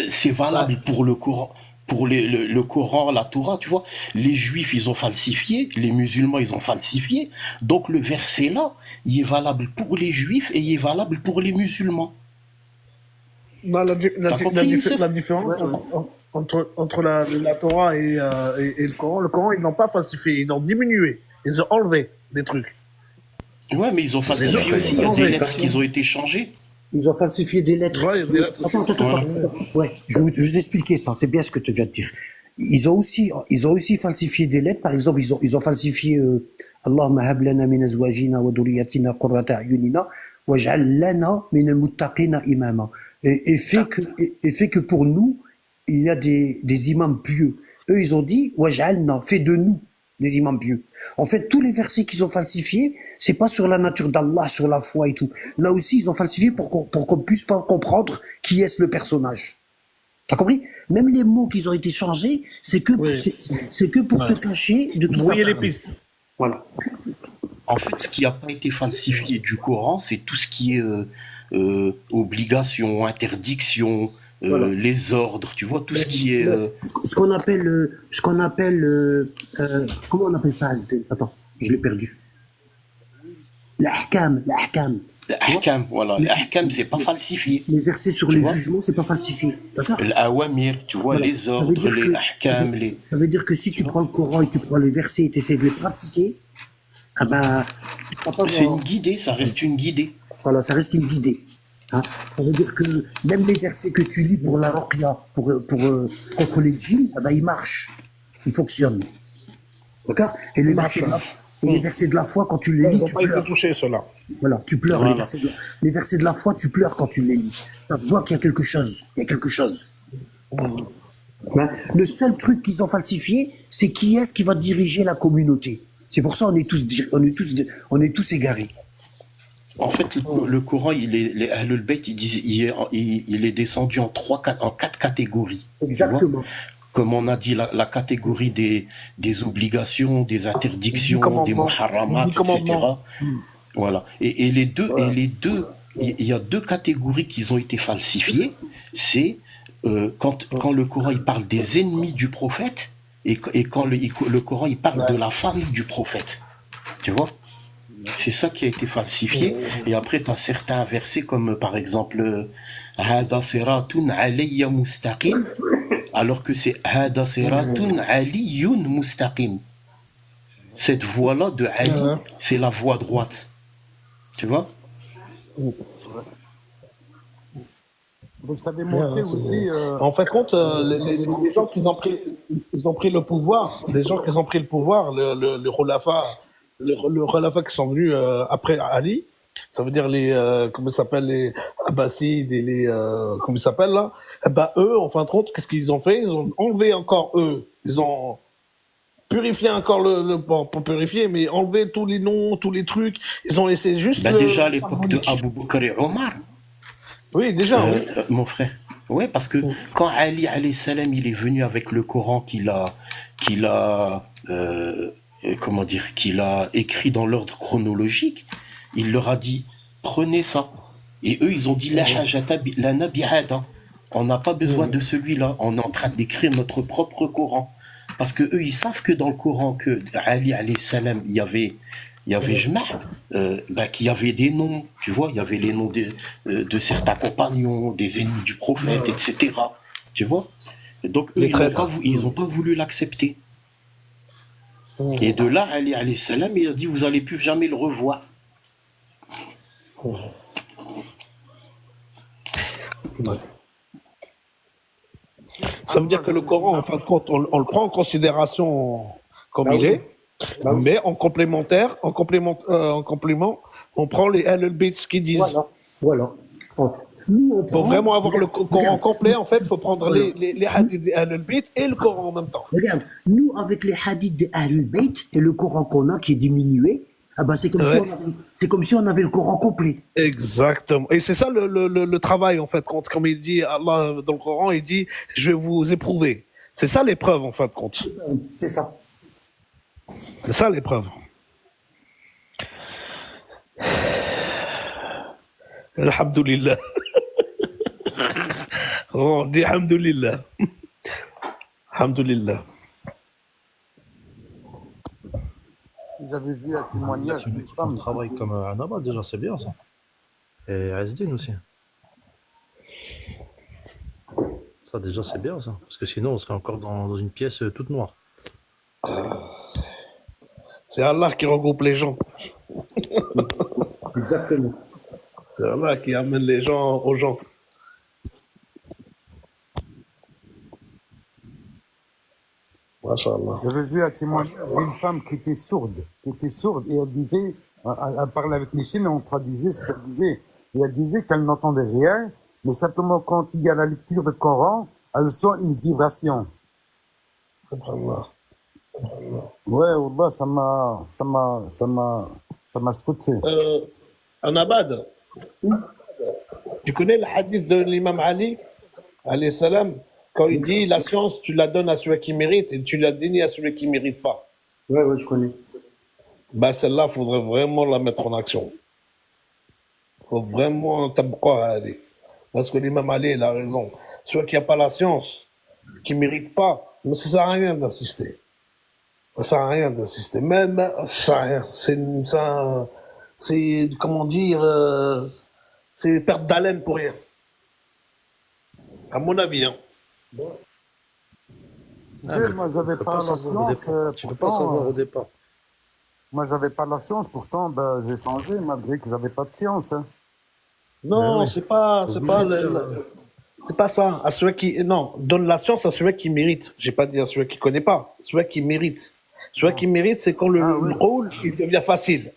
C'est valable pour le Coran. Pour le Coran, la Torah, tu vois, les Juifs, ils ont falsifié, les musulmans, ils ont falsifié. Donc le verset là, il est valable pour les Juifs et il est valable pour les musulmans. Non, la différence entre la Torah et le Coran, ils n'ont pas falsifié, ils ont diminué, ils ont enlevé des trucs. Ouais, mais ils ont falsifié aussi, il y a des lettres qui ont été changées. Ils ont falsifié des lettres. Ouais, des lettres. Attends. Ouais, je vais t'expliquer ça, c'est bien ce que tu viens de dire. Ils ont aussi falsifié des lettres, par exemple, ils ont falsifié Allahumma hab lana min azwajina wa dhurriyyatina qurrata a'yunina waj'al lana min al-muttaqina imama. Et fait que pour nous, il y a des imams pieux. Eux, ils ont dit waj'alna, fais de nous des imams pieux. En fait, tous les versets qu'ils ont falsifiés, c'est pas sur la nature d'Allah, sur la foi et tout. Là aussi, ils ont falsifié pour qu'on puisse pas comprendre qui est le personnage. T'as compris? Même les mots qui ont été changés, c'est que pour te cacher de qui ça brouiller les parle. pistes. Voilà. En fait, ce qui n'a pas été falsifié du Coran, c'est tout ce qui est obligation, interdiction, Voilà. les ordres, tu vois, tout ce qui est... Ce qu'on appelle, comment on appelle ça, Asden? Attends, je l'ai perdu. L'ahkam. Ahkam, voilà. L'ahkam, c'est pas falsifié. Les versets sur Tu les vois? jugements, c'est pas falsifié. D'accord? L'awamir, tu vois, Voilà. les Ça veut ordres, dire les que- ahkam, ça veut dire que si tu prends le Coran et tu prends les versets et tu essaies de les pratiquer, ah ben, tu vas pas c'est voir. une guidée, ça reste une guidée. Voilà, ça reste une guidée. Hein. Ça veut dire que même les versets que tu lis pour la ruqya, contre les djinns, ah ben, ils marchent. Ils fonctionnent. D'accord? Et les versets de la foi, quand tu les Ils lis, n'ont tu pas été pleures. touchés, ceux-là. Voilà, tu pleures. Voilà. Les versets de la foi, tu pleures quand tu les lis. Ça se voit qu'il y a quelque chose. Il y a quelque chose. Hein. Le seul truc qu'ils ont falsifié, c'est qui est-ce qui va diriger la communauté. C'est pour ça qu'on est tous égarés. En fait, le Coran, les Ahlul Bayt, ils disent, il est descendu en quatre catégories. tu vois. Exactement. Comme on a dit, la catégorie des obligations, des interdictions, des muharramat, Du commandement. etc. Voilà. Et les deux, il y a deux catégories qui ont été falsifiées. C'est quand le Coran il parle des ennemis du prophète et quand le Coran il parle de la famille du prophète. Tu vois? C'est ça qui a été falsifié. Et après, tu as certains versets comme par exemple Hada siratun alayya mustaqim. alors que c'est Hada Siratun Aliyun Mustaqim. Cette voie-là de Ali, c'est la voie droite. Tu vois? Je t'avais montré aussi. En fait, compte, les gens qui ont pris le pouvoir, les gens qui ont pris le pouvoir, le Khulafa qui sont venus après Ali, ça veut dire comment ça s'appelle, les Abbasides et comment ça s'appelle là, bah eux, en fin de compte, qu'est-ce qu'ils ont fait? Ils ont enlevé encore eux, ils ont purifié encore pour purifier, mais enlevé tous les noms, tous les trucs, ils ont laissé juste. Bah déjà à l'époque de Abu Bakr et Omar. Oui, déjà. Oui. Mon frère. Ouais, parce que quand Ali alayhi salam, il est venu avec le Coran qu'il a écrit dans l'ordre chronologique, il leur a dit prenez ça. Et eux, ils ont dit la hajata lana bihada. On n'a pas besoin de celui-là. On est en train d'écrire notre propre Coran. Parce que eux, ils savent que dans le Coran, que Ali alayhi salam, il y avait qu'il y avait des noms, tu vois, il y avait les noms de certains compagnons, des ennemis du prophète, etc. Tu vois. Donc eux, ils n'ont pas voulu l'accepter. Et de là, Ali alayhi salam, il a dit vous n'allez plus jamais le revoir. Ça veut dire que le Coran, en fin de compte, on le prend en considération comme il est. Mais en complément, on prend les Ahl-al-Bayt qui disent. Voilà. Nous, pour vraiment avoir le Coran complet, en fait, il faut prendre les hadiths des Ahl-al-Bayt et le Coran en même temps. Regarde, nous, avec les hadiths des Ahl-al-Bayt et le Coran qu'on a qui est diminué, ah ben c'est comme si on avait le Coran complet. Exactement. Et c'est ça le travail, en fait, comme il dit, Allah, dans le Coran, il dit, je vais vous éprouver. C'est ça l'épreuve, en fin de compte. C'est ça. C'est ça l'épreuve. Alhamdulillah. On dit Alhamdulillah. Alhamdulillah. Vous avez vu un témoignage d'une On femme. travaille comme un abat, déjà, c'est bien ça. Et Asdin aussi. Ça, déjà, c'est bien ça. Parce que sinon, on serait encore dans une pièce toute noire. C'est Allah qui regroupe les gens. Exactement. C'est Allah qui amène les gens aux gens. Masha'Allah. J'avais vu un témoignage d'une femme qui était sourde, et elle disait, elle parlait avec les signes, et on traduisait ce qu'elle disait, et elle disait qu'elle n'entendait rien, mais simplement quand il y a la lecture du Coran, elle sent une vibration. Subhanallah. Ouais, Wallah, ça m'a scotché. Anabad, tu connais le hadith de l'imam Ali, alayhi salam, quand il dit la science, tu la donnes à celui qui mérite et tu la dénies à celui qui ne mérite pas. Ouais, je connais. Bah, celle-là, il faudrait vraiment la mettre en action. Il faut vraiment tabqa Ali. Parce que l'imam Ali, il a raison. Celui qui n'a pas la science, qui ne mérite pas, mais ça ne sert à rien d'insister. Ça ne sert à rien d'insister. Même, ça ne sert à rien. C'est, comment dire, c'est perte d'haleine pour rien. À mon avis, hein. Moi, j'avais pas la science, Tu peux pas savoir au départ. moi, j'avais pas la science, pourtant, ben, j'ai changé, malgré que j'avais pas de science. Hein. Non, oui. c'est pas ça. À ceux qui, non, donne la science à celui qui mérite. J'ai pas dit à celui qui connaît pas. Celui qui mérite. Celui qui mérite, c'est quand le rôle, il devient facile.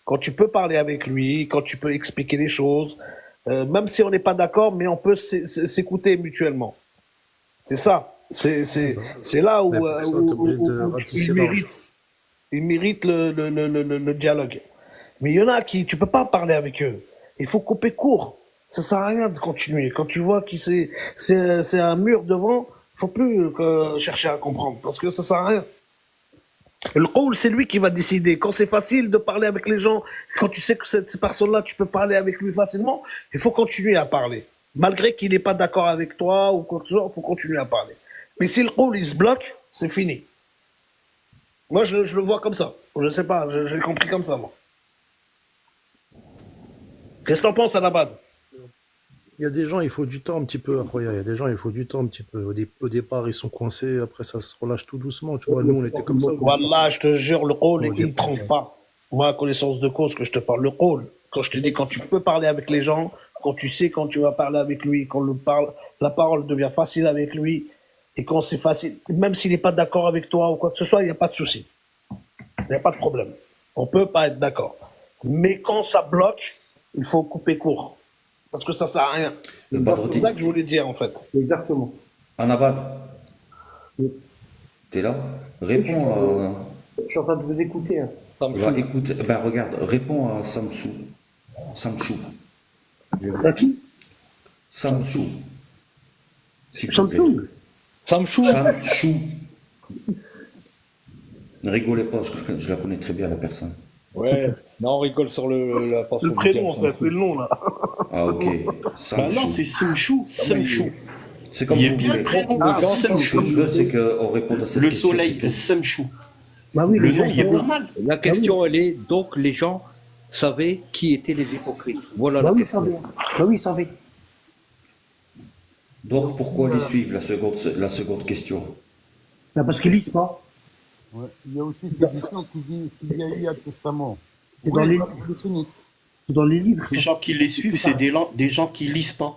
Quand tu peux parler avec lui, quand tu peux expliquer les choses, même si on n'est pas d'accord, mais on peut s'écouter mutuellement. C'est ça. C'est là où il mérite le dialogue. Mais il y en a qui, tu peux pas parler avec eux. Il faut couper court. Ça sert à rien de continuer. Quand tu vois que c'est un mur devant, il faut plus chercher à comprendre parce que ça sert à rien. Le qawl, c'est lui qui va décider. Quand c'est facile de parler avec les gens, quand tu sais que cette personne-là, tu peux parler avec lui facilement, il faut continuer à parler. Malgré qu'il n'est pas d'accord avec toi ou quoi que ce soit, il faut continuer à parler. Mais si le qawl, il se bloque, c'est fini. Moi, je le vois comme ça. Je ne sais pas, je l'ai compris comme ça, moi. Qu'est-ce que t'en penses, Anabad? Il y a des gens, il faut du temps un petit peu. Roya. Il y a des gens, il faut du temps un petit peu. Au départ, ils sont coincés. Après, ça se relâche tout doucement. Tu vois, nous, on était comme ça. Wallah, je te jure, le rôle, Au il ne départ, trompe pas. Moi, à connaissance de cause, que je te parle, le rôle. Quand je te dis, quand tu peux parler avec les gens, quand tu sais quand tu vas parler avec lui, quand la parole devient facile avec lui, et quand c'est facile, même s'il n'est pas d'accord avec toi ou quoi que ce soit, il n'y a pas de souci. Il n'y a pas de problème. On peut pas être d'accord. Mais quand ça bloque, il faut couper court. Parce que ça sert à rien. Le C'est Badruddin. ça que je voulais dire, en fait. Exactement. Anabad, Oui. t'es là? Je suis, Réponds je suis en train de vous écouter. Hein. écoute, ben regarde, réponds à Samsou. Samchou. À qui? Samchou. S'il vous plaît. Samsung. Samchou. Samchou. Ne rigolez pas, je la connais très bien, la personne. Ouais, non, on rigole sur la façon Le de prénom, dire en fait, c'est le nom, là. Ah, ok. Bah Samchou. non, c'est Simchou. Samchou. C'est comme Il y a vous bien voulez. le prénom Ah, de Ce que je Samchou. veux, c'est qu'on réponde à cette Le question. soleil, c'est tout. Samchou. Bah oui, Le les gens, nom, il est savaient. pas mal. La question, elle est, donc les gens savaient qui étaient les hypocrites. Voilà Bah la oui, ils question. savaient. Bah oui, ils savaient. Donc pourquoi les suivre, la seconde question? Bah parce qu'ils lisent pas. Ouais. Il y a aussi ces histoires qui disent qu'il y a eu un testament. C'est dans Oui, les, pour les sunnites. c'est dans les livres. Les ça. gens qui les suivent, c'est des gens qui lisent pas.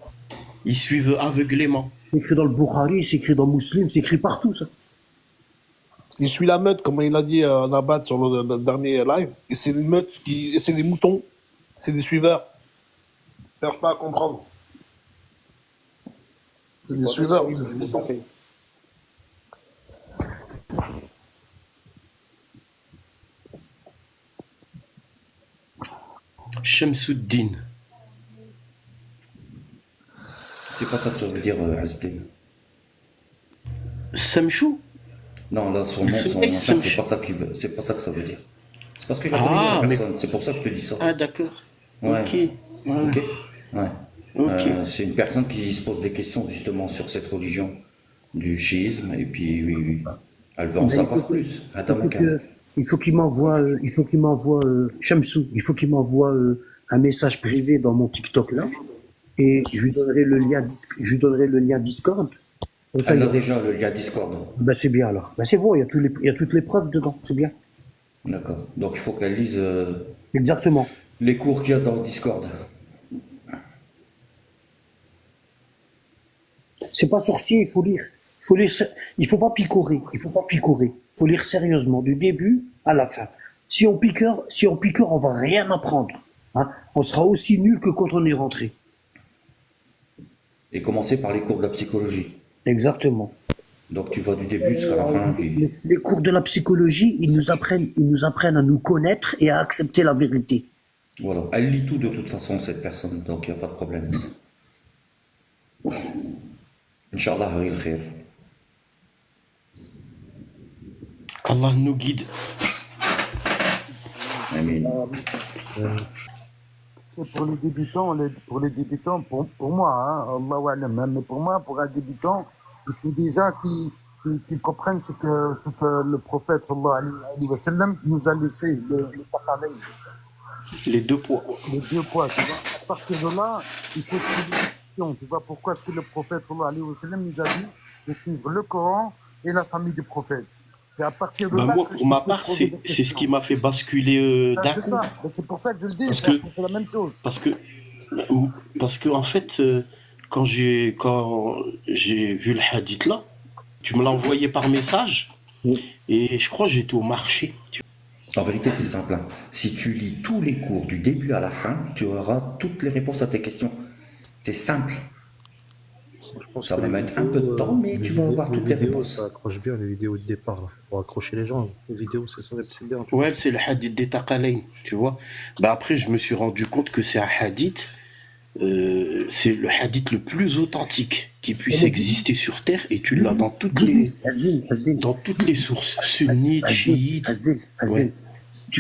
Ils suivent aveuglément. C'est écrit dans le Bukhari, c'est écrit dans Muslim, c'est écrit partout, ça. Il suit la meute, comme il a dit Nabat sur le dernier live. Et c'est une meute et c'est des moutons. C'est des suiveurs. Cherche pas à comprendre. C'est des suiveurs, c'est des moutons. Shamsuddin. C'est pas ça que ça veut dire, Azdin. Samchou. Non, là, son Le nom, son soleil, machin, Samchou. c'est pas ça que ça veut dire. C'est parce que je la connais Ah, bien, la mais... personne. C'est pour ça que je te dis ça. Ah, d'accord. Ouais. Ok. Ouais. Ok? Ouais. Ok. C'est une personne qui se pose des questions justement sur cette religion du chiisme, et puis oui. Elle veut en Mais savoir plus. Adam Khan. il faut qu'il m'envoie, Shamsou, il faut qu'il m'envoie un message privé dans mon TikTok là, et je lui donnerai le lien Discord. Comme ça, Elle a il- déjà le lien Discord. Bah c'est bien alors. Bah c'est bon, il y a toutes les preuves dedans, c'est bien. D'accord. Donc il faut qu'elle lise Exactement. les cours qu'il y a dans Discord. C'est pas sorcier, il faut lire. Il faut pas picorer. Il faut lire sérieusement, du début à la fin. Si on picore, on va rien apprendre. Hein. On sera aussi nul que quand on est rentré. Et commencer par les cours de la psychologie. Exactement. Donc tu vas du début jusqu'à la fin. Puis... Les cours de la psychologie, ils nous apprennent à nous connaître et à accepter la vérité. Voilà. Elle lit tout de toute façon, cette personne, donc il n'y a pas de problème. Inch'Allah, il khair. Allah nous guide. Amin. Et pour les débutants, pour moi, hein, Allahu A'lam, hein, mais pour moi, pour un débutant, il faut déjà qu'ils comprennent ce que le prophète sallallahu alayhi wa sallam nous a laissé, le taqalay, Les deux poids. les deux poids, tu vois. À partir de là, il faut se poser des questions, tu vois. Pourquoi est-ce que le prophèt sallallahu alayhi wa sallam nous a dit de suivre le Coran et la famille du prophète? Et à partir de Bah, là, moi, que pour ma tu peux part, poser des c'est ce questions. qui m'a fait basculer Ben, d'un c'est coup. ça. Ben, c'est pour ça que je le dis, Parce parce que- que c'est la même chose. Parce que en fait, quand j'ai vu le hadith là, tu me l'as envoyé par message, Oui. et je crois que j'étais au marché. En vérité, c'est simple. Hein. Si tu lis tous les cours du début à la fin, tu auras toutes les réponses à tes questions. C'est simple. Je pense Ça que va les mettre un peu de temps, mais les tu vas avoir toutes les vidéos, réponses. ça accroche bien, les vidéos de départ, là, pour accrocher les gens. Les vidéos, c'est bien. Ouais, c'est le hadith des Taqalayn, tu vois. Bah après, je me suis rendu compte que c'est un hadith, c'est le hadith le plus authentique qui puisse exister sur Terre, et tu l'as dans toutes les sources, sunnites, chiites. Ouais.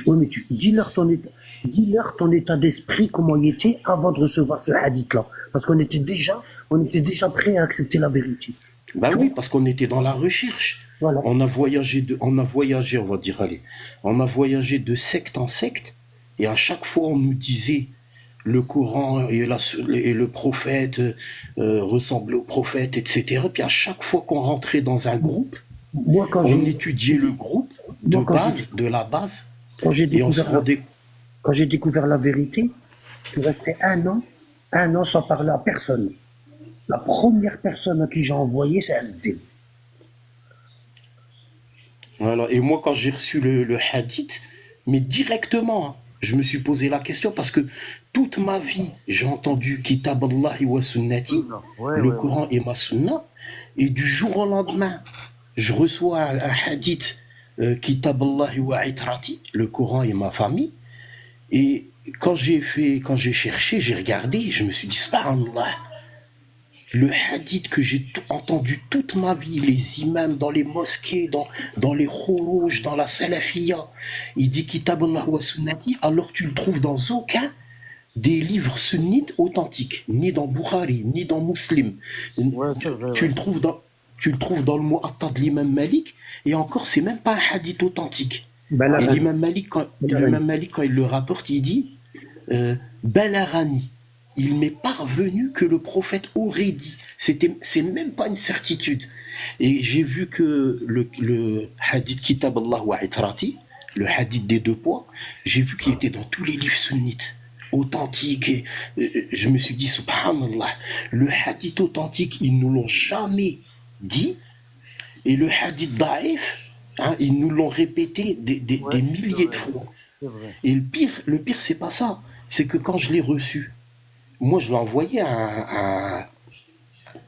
Mais dis-leur ton état d'esprit, comment il était avant de recevoir ce hadith-là. Parce qu'on était déjà prêt à accepter la vérité. Bah oui, parce qu'on était dans la recherche. Voilà. On a voyagé, on va dire, allez, on a voyagé de secte en secte, et à chaque fois on nous disait, le Coran et le prophète ressemblaient au prophète, etc. Puis à chaque fois qu'on rentrait dans un groupe, Moi, on étudiait le groupe de la base, quand j'ai et on se découvert, rendait. quand j'ai découvert la vérité, je restais un an sans parler à personne. La première personne à qui j'ai envoyé, c'est Asdin. Voilà. Et moi, quand j'ai reçu le hadith, mais directement, hein, je me suis posé la question parce que toute ma vie, j'ai entendu Kitab Allah wa Sunnati, le Coran et ma Sunna, et du jour au lendemain, je reçois un hadith Kitab Allah wa Itrati, le Coran et ma famille, et quand j'ai cherché, j'ai regardé, je me suis dit, subhanallah, le hadith que j'ai entendu toute ma vie, les imams dans les mosquées, dans les khuruj, dans la salafiyya, il dit Kitab Allah wa Sunnati, alors tu le trouves dans aucun des livres sunnites authentiques, ni dans Bukhari, ni dans Muslim. Ouais, c'est vrai, Tu ouais. le trouves dans le Mu'atta de l'imam Malik, et encore, c'est même pas un hadith authentique. Et Balagani. l'imam Malik, quand il le rapporte, il dit Balarani, il m'est parvenu que le prophète aurait dit. C'est même pas une certitude. Et j'ai vu que le hadith Kitab Allah wa Itrati, le hadith des deux poids, j'ai vu qu'il était dans tous les livres sunnites authentiques. Et je me suis dit, subhanallah, le hadith authentique, ils nous l'ont jamais dit. Et le hadith daif, hein, ils nous l'ont répété des milliers de fois. C'est vrai. Et le pire, c'est pas ça. C'est que quand je l'ai reçu, moi, je l'ai envoyé à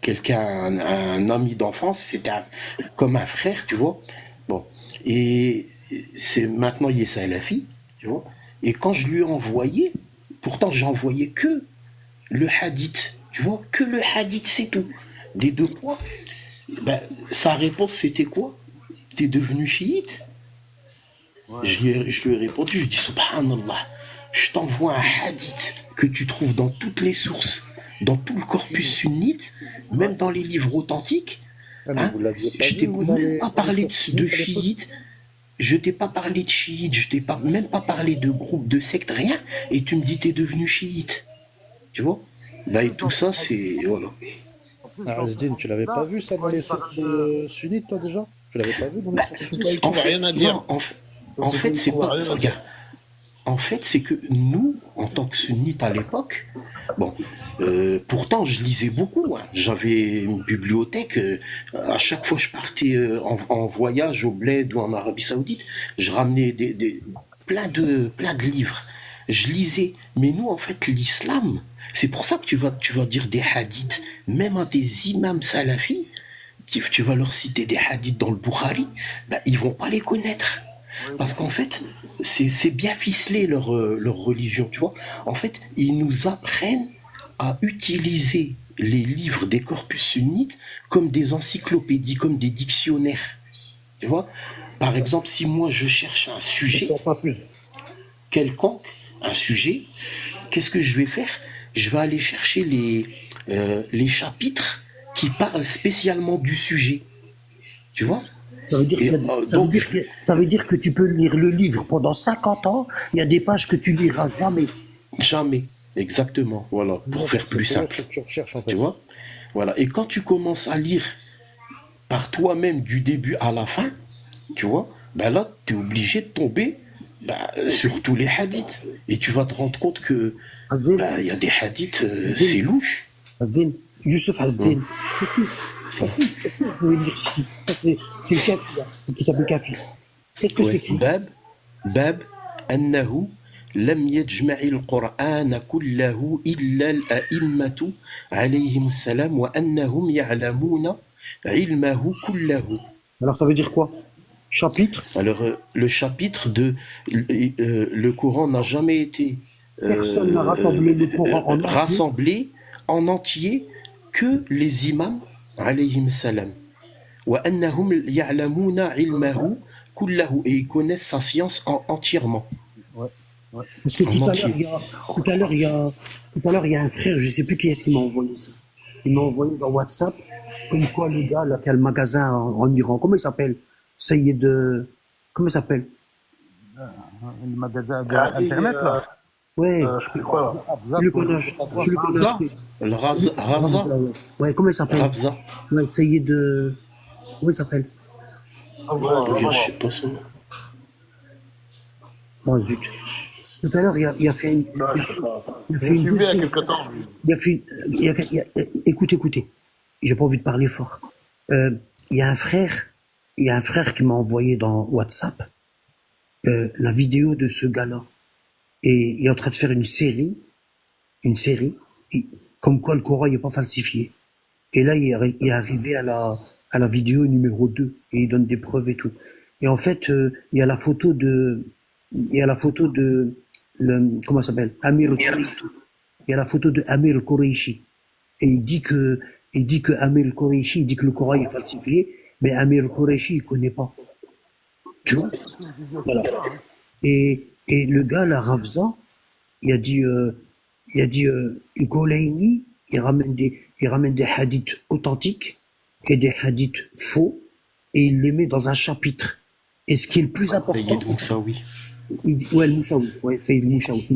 quelqu'un, un ami d'enfance, c'était comme un frère, tu vois. Bon. Et maintenant, il est salafi, tu vois. Et quand je lui ai envoyé, pourtant, j'ai envoyé que le hadith, tu vois, que le hadith, c'est tout. Des deux poids. Ben, sa réponse, c'était quoi? T'es devenu chiite? Je lui ai répondu, je dis subhanallah, je t'envoie un hadith que tu trouves dans toutes les sources, dans tout le corpus sunnite, même dans les livres authentiques. Ah, mais Hein, vous l'aviez pas je vu, t'ai vous, dans même les, pas dans les parlé sources de sunnites à l'époque? chiites, je t'ai pas parlé de chiites, je t'ai pas, même pas parlé de groupes, de sectes, rien, et tu me dis t'es devenu chiite. Tu vois? Bah, et tout ça, c'est. Voilà. En plus, Ah, dans ce Asdin, tu l'avais pas hadith-là, vu ça dans quand les il parle sources de. sunnites, toi déjà? Tu l'avais pas vu dans les Bah, sources Ça, sunnites? il trouve rien à dire. non, Ça, c'est qu'il c'est trouve pas. rien à dire. Regarde. En fait, c'est que nous, en tant que sunnites à l'époque, bon, pourtant je lisais beaucoup, hein. J'avais une bibliothèque. À chaque fois que je partais en voyage au Bled ou en Arabie Saoudite, je ramenais plein de livres. Je lisais. Mais nous, en fait, l'islam, c'est pour ça que tu vas dire des hadiths, même à des imams salafis, tu vas leur citer des hadiths dans le Bukhari, ben, ils vont pas les connaître. Parce qu'en fait, c'est bien ficelé leur religion, tu vois. En fait, ils nous apprennent à utiliser les livres des corpus sunnites comme des encyclopédies, comme des dictionnaires, tu vois. Par exemple, si moi je cherche un sujet quelconque, un sujet, qu'est-ce que je vais faire? Je vais aller chercher les chapitres qui parlent spécialement du sujet, tu vois. Ça veut dire Et, donc, ça veut dire que tu peux lire le livre pendant 50 ans, il y a des pages que tu liras jamais. jamais, exactement, voilà, pour Non, faire c'est plus souvent simple, ce que tu recherches en tu fait. vois. Voilà. Et quand tu commences à lire par toi-même du début à la fin, tu vois, ben là, tu es obligé de tomber sur tous les hadiths. Et tu vas te rendre compte que Asdin, il y a des hadiths, c'est louche. Asdin, Youssef Asdin, est-ce que vous pouvez lire ici? Ça, c'est le Kafi, là. C'est le Kitab le Kafi. Qu'est-ce que c'est Ouais. écrit? باب أنه لم يجمع القرآن كله إلا الأئمة عليهم السلام وأنهم يعلمون علمه كله. Alors ça veut dire quoi? Chapitre? Alors, le chapitre de le Coran n'a jamais été Personne n'a rassemblé le Coran en entier. rassemblé en entier que les imams alayhim salam. وأنهم يعلمون علمه كله, et ils connaissent sa science entièrement. Parce que En tout à entier. l'heure, il y a un frère, je sais plus qui est-ce qui m'a envoyé ça. Il m'a envoyé dans WhatsApp, comme quoi le gars, là, qui a le magasin en Iran, comment il s'appelle? Sayed, comment il s'appelle? Le magasin d'internet là. Ouais, Je sais pas. celui qu'on a, celui qu'on a Ravza acheté. Ravza Ravza, ouais. Ouais, comment il s'appelle? Ravza. On va essayer de. Comment il s'appelle? Je sais pas son nom. Oh zut. Tout à l'heure, il a fait une. Non, je sais pas. Il a fait J'ai une suivi il y a deuxième. quelque temps, lui. Il a fait écoutez, écoutez. J'ai pas envie de parler fort. Il y a un frère qui m'a envoyé dans WhatsApp la vidéo de ce gars-là. Et il est en train de faire une série, comme quoi le Coran n'est pas falsifié. Et là, il est arrivé à la vidéo numéro 2 et il donne des preuves et tout. Et en fait, il y a la photo de, comment ça s'appelle? Amir Koreishi. Il y a la photo de Amir Koreishi. Et il dit que Amir Koreishi, il dit que le Coran est falsifié, mais Amir Koreishi, il connaît pas. Tu vois? Voilà. Et le gars, la Ravza, il a dit, le Goleini, il ramène des hadiths authentiques et des hadiths faux, et il les met dans un chapitre. Et ce qui est le plus important, Sayyid Moussaoui. ouais, le Moussaoui, ouais, c'est le Moussaoui.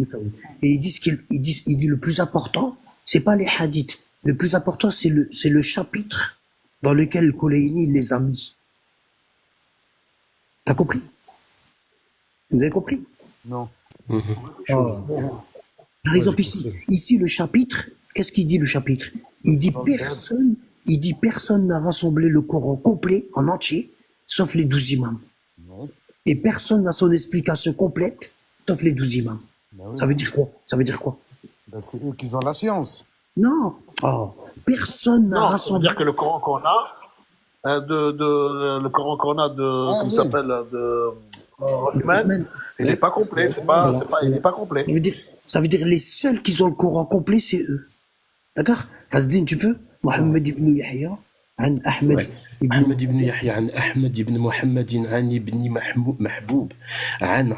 Et il dit le plus important, c'est pas les hadiths. Le plus important, c'est le chapitre dans lequel le Goleini les a mis. T'as compris? Vous avez compris? Non. Oh. Par exemple, ici, le chapitre, qu'est-ce qu'il dit le chapitre? Il dit personne n'a rassemblé le Coran complet en entier, sauf les 12 imams. Et personne n'a son explication complète, sauf les 12 imams. Ça veut dire quoi? Ça veut dire quoi? Ben, c'est eux qui ont la science. Non. Oh, personne n'a Non, ça veut rassemblé. dire que le Coran qu'on a, le Coran qu'on a comment il s'appelle, de Rothman, il n'est pas complet. Il n'est pas complet. Ça veut dire les seuls qui ont le Coran complet, c'est eux. D'accord? Hasdin, tu peux? Mohamed ibn Yahya, عن أحمد أحمد بن يحيى عن أحمد بن محمد عن ابن محبوب عن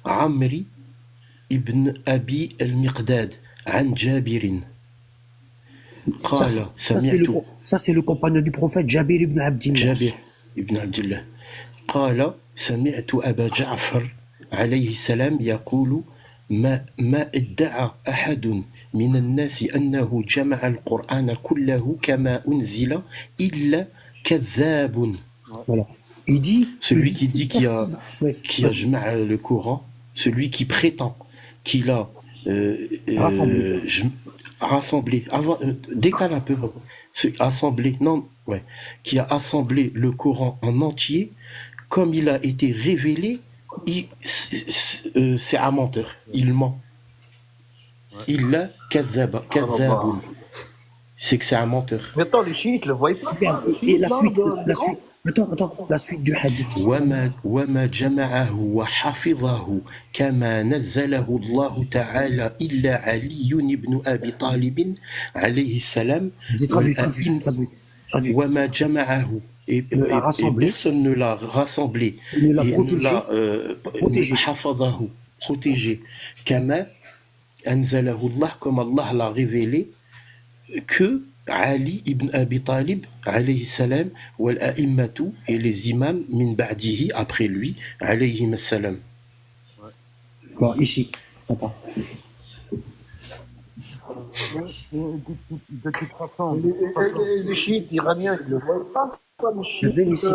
عمرو ابن أبي المقداد عن جابر قال سمعت Ça, c'est le compagnon du prophète Jabir ibn Abdillah. جابر ابن عبد الله قال سمعت أبا جعفر عليه السلام يقول ما ادعى أحد من الناس أنه جمع القرآن كله كما أنزل إلا كذاب. Voilà. Il dit. Celui qui dit qu'il a jama' le Coran, celui qui prétend qu'il a rassemblé, décale un peu, qui a assemblé le Coran en entier, comme il a été révélé, c'est un menteur, il ment. Il a kadhabun. C'est que c'est un menteur. Mais attends, les chiites le voient pas. Et la suite. Attends, la suite du hadith. وما جمعه وحفظه كما نزله الله تعالى إلا علي بن أبي طالب عليه السلام. Traduit. وما جمعه et personne ne l'a rassemblé. Il l'a protégé. حفظه, protégé. كما أنزله الله, comme Allah l'a révélé, que Ali ibn Abi Talib alayhi salam wal a'immatu, et les imams min ba'dihi, après lui alayhim salam. Bon, ici. Attends. De toute façon, les chiites iraniens, ils ne le voient pas, ça, les chiites.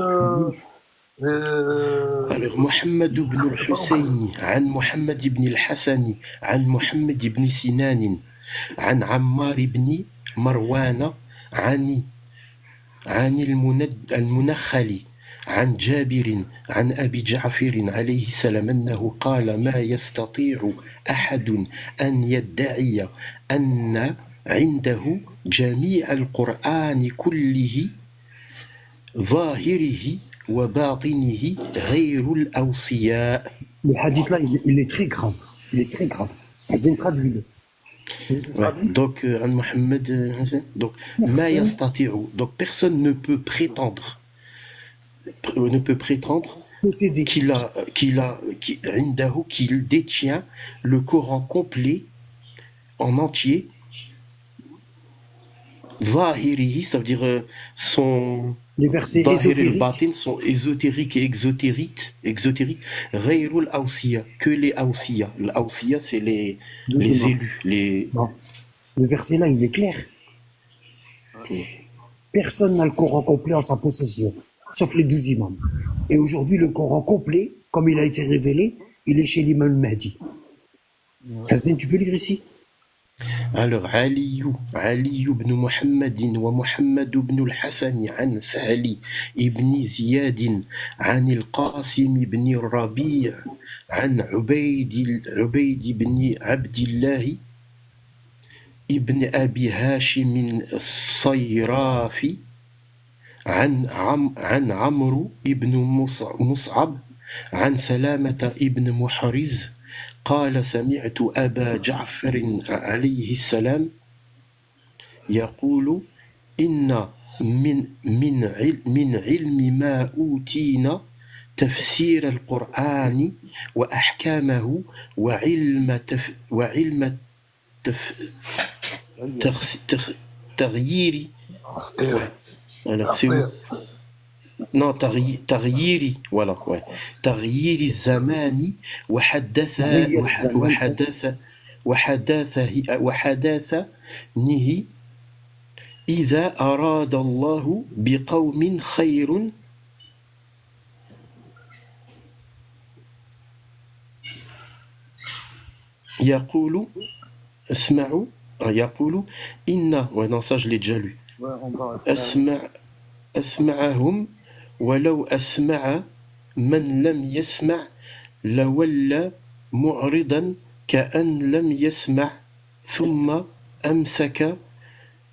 Alors, Muhammad ibn al-Husayni, عن محمد ibn al-Hasani, عن محمد ibn Sinan, عن عمار ibn مروان عن المنخل عن جابر عن أبي جعفر عليه السلام أنه قال ما يستطيع أحد أن يدعي أن عنده جميع القرآن كله ظاهره وباطنه غير الأوصياء. Le hadith là, il est très grave. Traduis-le. Donc, donc, donc personne ne peut prétendre qu'il détient le Coran complet en entier. Zahirihi, ça veut dire Les versets Zahir et le ésotériques. batin sont ésotériques et exotériques. Ghayrul Awsiya, que les Awsiya. L'Awsiya, c'est les 12 imams. élus, les... Bon. Le verset là, il est clair. Personne n'a le Coran complet en sa possession, sauf les 12 imams. Et aujourd'hui, le Coran complet, comme il a été révélé, il est chez l'imam Mahdi. Hasdin, tu peux lire ici? Alors, علي بن محمد ومحمد بن الحسن عن سهل بن زياد عن القاسم بن الربيع عن عبيد بن عبد الله ابن أبي هاشم الصيرافي عن عمرو بن مصعب عن سلامة ابن محرز قال سمعت أبا جعفر عليه السلام يقول إن من علم ما أوتينا تفسير القرآن وأحكامه وعلم تغيير voilà, c'est où non تغيير voilà ouais تغيير الزمان وحداثه إذا أراد الله بقوم خير يقول اسمعوا يقول إن ouais non ça je l'ai déjà lu أسمعهم ولو أسمع من لم يسمع لولى معرضا كأن لم يسمع ثم أمسك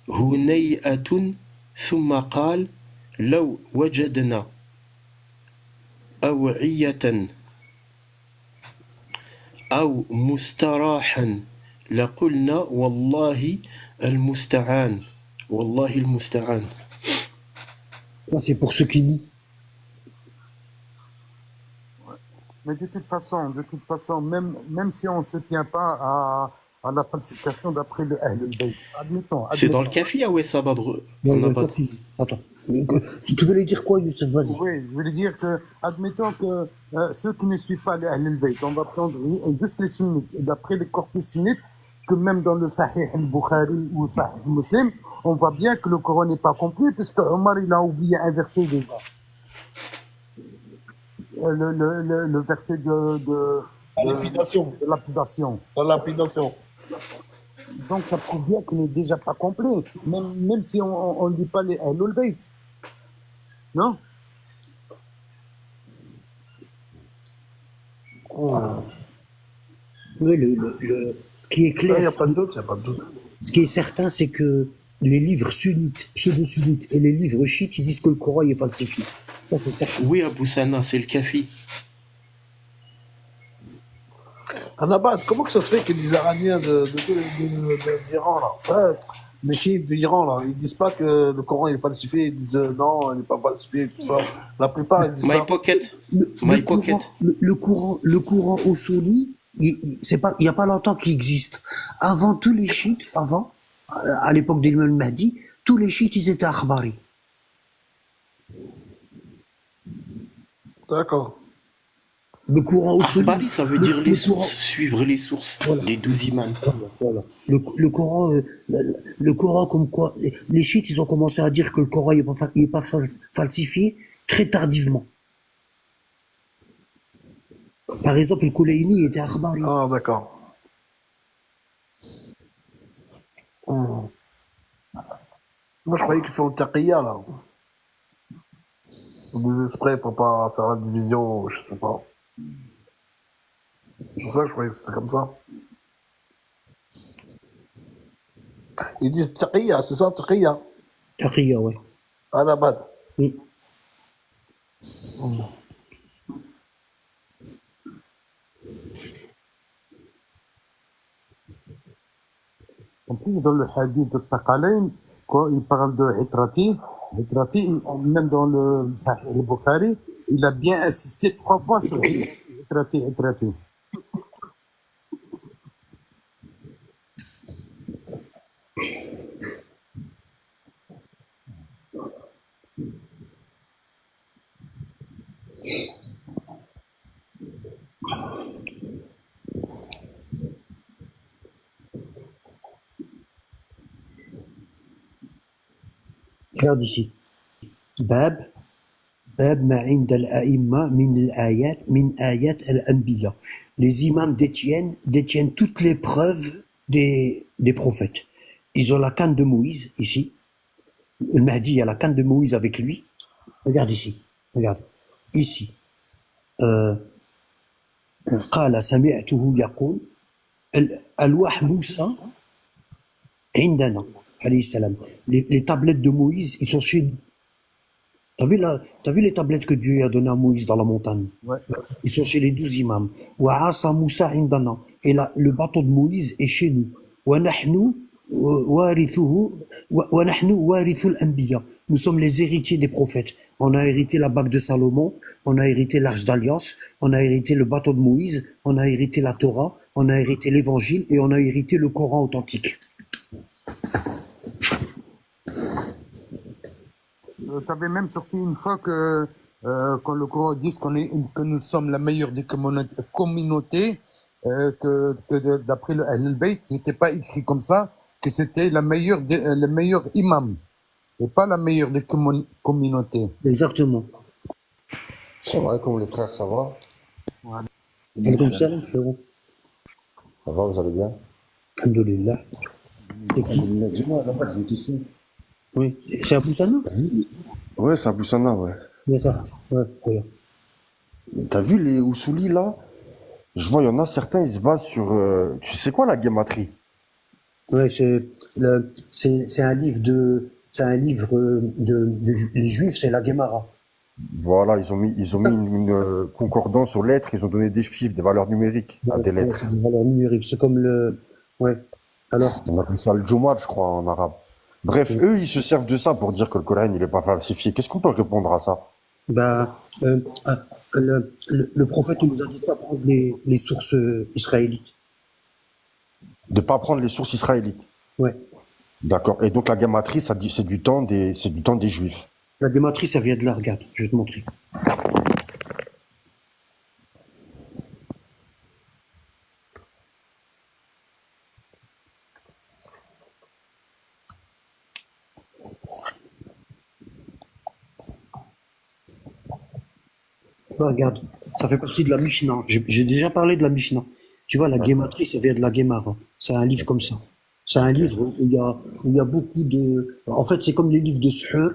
هنيئة ثم قال لو وجدنا أوعية أو مستراحا لقلنا والله المستعان والله المستعان. Là, c'est pour ceux qui nient. Mais de toute façon, même si on ne se tient pas à la falsification d'après le Ahl al-Bayt, admettons. C'est dans le café, ouais, ça va. Continue. Attends. Tu voulais dire quoi, Youssef? Vas-y. Oui, je voulais dire que, admettons que ceux qui ne suivent pas les Ahl al-Bayt, on va prendre juste les sunnites. Et d'après les corpus sunnites, que même dans le Sahih al-Bukhari ou Sahih Muslim, on voit bien que le Coran n'est pas complet, puisque Omar, il a oublié un verset déjà. Le verset de lapidation. Donc ça prouve bien qu'il n'est déjà pas complet, même si on ne lit pas les Ahlul Bayt. Non? Oui, ce qui est clair, Il n'y a pas de doute, il n'y a pas de doute. Ce qui est certain, c'est que les livres sunnites, pseudo-sunnites et les livres chiites, ils disent que le Coran est falsifié. Ça, c'est certain. Oui, Abou Sana, c'est le café. Anabad, comment que ça se fait que les Iraniens d'Iran, là, les chiites d'Iran, là, ils disent pas que le Coran est falsifié, ils disent non, il n'est pas falsifié, tout ça. La plupart, ils disent ça. Le Coran au Sunni, il n'y a pas longtemps qu'il existe. Avant, tous les chiites, à l'époque d'Imam Mahdi, tous les chiites, ils étaient akhbari. D'accord. Le Coran au Sunni. Akhbari, ça veut dire les sources, suivre les sources, voilà. Les 12 imams. Voilà. Le Coran, comme quoi, les chiites, ils ont commencé à dire que le Coran n'est pas falsifié très tardivement. Par exemple, le Koulayni était akhbari. Ah, d'accord. Moi, je croyais qu'ils font le taqiyya, là. Des esprits pour pas faire la division, je sais pas. C'est pour ça que je croyais que c'était comme ça. Ils disent taqiyya, c'est ça, taqiyya? Taqiyya, ouais. Anabad. Oui. En plus, dans le hadith de Taqalayn, quand il parle de Itrati, même dans le Sahih al-Bukhari, il a bien insisté 3 fois sur Itrati. Regarde ici. Bab, Bab ma inda al-a'imma min ayat al-anbiya. Les imams détiennent toutes les preuves des prophètes. Ils ont la canne de Moïse, ici. Le Mahdi a la canne de Moïse avec lui. Regarde ici. Regarde. Ici. قال سمعته يقول ألواح موسى عندنا عليه السلام. Les tablettes de Moïse, ils sont chez nous. T'as vu les tablettes que Dieu a données à Moïse dans la montagne? Ouais. Ils sont chez les 12 imams. وعصا موسى عندنا. Et là, le bateau de Moïse est chez nous. ونحن وارث الأنبياء. Nous sommes les héritiers des prophètes. On a hérité la bague de Salomon, on a hérité l'arche d'alliance, on a hérité le bateau de Moïse, on a hérité la Torah, on a hérité l'évangile et on a hérité le Coran authentique. T'avais même sorti une fois que quand le Coran dit que nous sommes la meilleure des communautés, d'après le Ahl-Bayt, c'était pas écrit comme ça, que c'était le meilleur imam, et pas la meilleure des communautés. Exactement. Salam alaikum les frères, ça va? Alaikum salam, frérot. Ça va, vous allez bien? Alhamdoulilah. C'est qui? Dis-moi, là-bas, j'ai une question. Oui. C'est Abou Sana? Ouais, c'est Abou Sana, ouais. C'est ça. Ouais, regarde. T'as vu les Ousouli, là? Je vois, il y en a certains, ils se basent sur... tu sais quoi, la guématrie? Ouais, c'est un livre les Juifs, c'est la Guémara. Voilà, ils ont mis une concordance aux lettres, ils ont donné des chiffres, des valeurs numériques à des lettres. C'est des valeurs numériques. C'est comme le. Ouais. Alors. On appelle ça le Jumar, je crois, en arabe. Bref, eux, ils se servent de ça pour dire que le Coran, il n'est pas falsifié. Qu'est-ce qu'on peut répondre à ça? Bah, le prophète nous a dit de pas prendre les sources israélites. De pas prendre les sources israélites. Ouais. D'accord. Et donc la guématrie, c'est du temps des Juifs. La guématrie, ça vient de là, regarde, je vais te montrer. Regarde, ça fait partie de la Mishnah. J'ai déjà parlé de la Mishnah. Tu vois, la guématrie, ça vient de la Guémara. C'est un livre comme ça. C'est un livre où il y a beaucoup de... En fait, c'est comme les livres de Suhur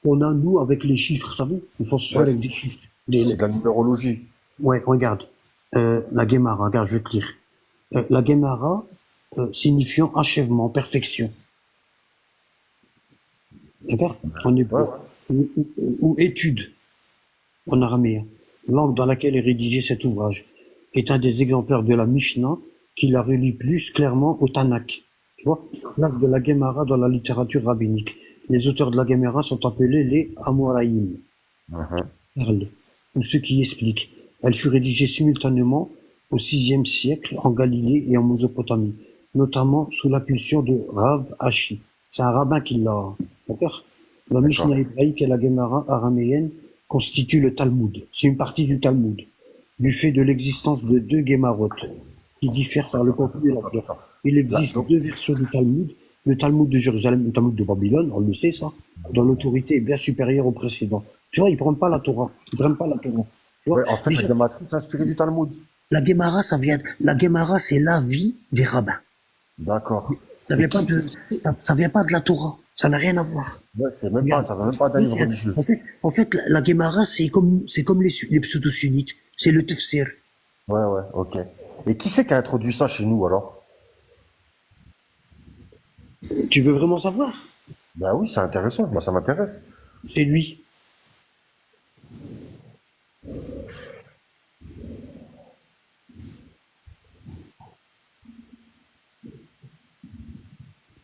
qu'on a, nous, avec les chiffres, t'as vu? Ils font Suhur avec des chiffres. C'est de la numérologie. Ouais, regarde. La Guémara, regarde, je vais te lire. La Guémara, signifiant achèvement, perfection. D'accord? En hébreu. Ou étude, en araméen. Langue dans laquelle est rédigé cet ouvrage est un des exemplaires de la Mishnah qui la relie plus clairement au Tanakh. Tu vois, place de la Guémara dans la littérature rabbinique. Les auteurs de la Guémara sont appelés les Amoraïm, Perles, ou ceux qui expliquent. Elle fut rédigée simultanément au VIe siècle en Galilée et en Mésopotamie, notamment sous l'impulsion de Rav Ashi. C'est un rabbin qui l'a. D'accord? La Mishnah hébraïque et la Guémara araméenne constituent le Talmud. C'est une partie du Talmud, du fait de l'existence de deux Guémarotes qui diffèrent par le contenu et la pierre. Il existe deux versions du Talmud, le Talmud de Jérusalem et le Talmud de Babylone, on le sait ça, dont l'autorité est bien supérieure au précédent. Tu vois, ils prennent pas la Torah. Ils prennent pas la Torah. Tu vois, en fait, la guématrie, c'est inspiré du Talmud. La Guémara, la Guémara, c'est la vie des rabbins. D'accord. Ça vient pas de la Torah. Ça n'a rien à voir. Ouais, ça va même pas d'un livre religieux. En fait, la Guémara, c'est comme les pseudo-sunnites. C'est le tafsir. Ouais, ok. Et qui c'est qui a introduit ça chez nous, alors? Tu veux vraiment savoir? Ben oui, c'est intéressant. Moi, ça m'intéresse. C'est lui.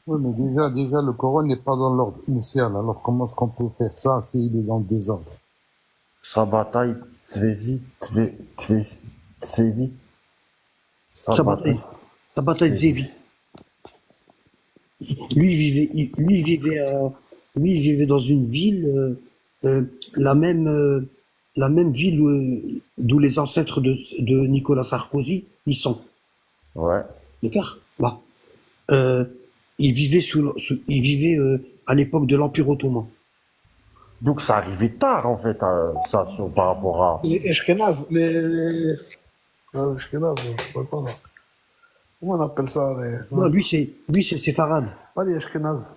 Oui, mais déjà, le Coran n'est pas dans l'ordre initial. Alors, comment est-ce qu'on peut faire ça s'il est dans le désordre? Sabbatai, Tzvezi, Tsevi. Sabbatai Zevi. Lui vivait dans une ville, la même ville d'où les ancêtres de Nicolas Sarkozy, ils sont. Ouais. D'accord? Là. ils vivaient ils vivaient à l'époque de l'Empire ottoman. Donc ça arrivait tard, en fait, ça, par rapport à... Les Ashkenaz, les Ashkenaz, je sais pas quoi, là. Comment on appelle ça Non, lui c'est séfarade. Pas les Ashkenaz.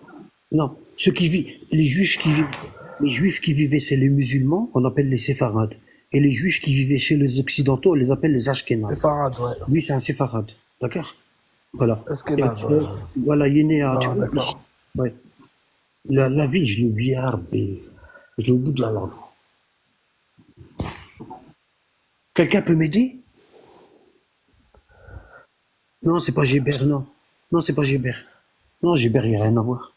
Non, ceux qui vivent, les juifs qui vivaient chez les musulmans, on appelle les séfarades. Et les juifs qui vivaient chez les occidentaux, on les appelle les ashkénazes. Séfarade, ouais. Lui, c'est un séfarade. D'accord? Voilà. Ashkenaz, Et, ouais. voilà, il est né à, Ah, tu vois, d'accord. ouais. La ville, je l'ai oublié, et je l'ai au bout de la langue. Quelqu'un peut m'aider? Non, c'est pas Gébert, non. Non, c'est pas Gébert. Non, Gébert, il n'y a rien à voir.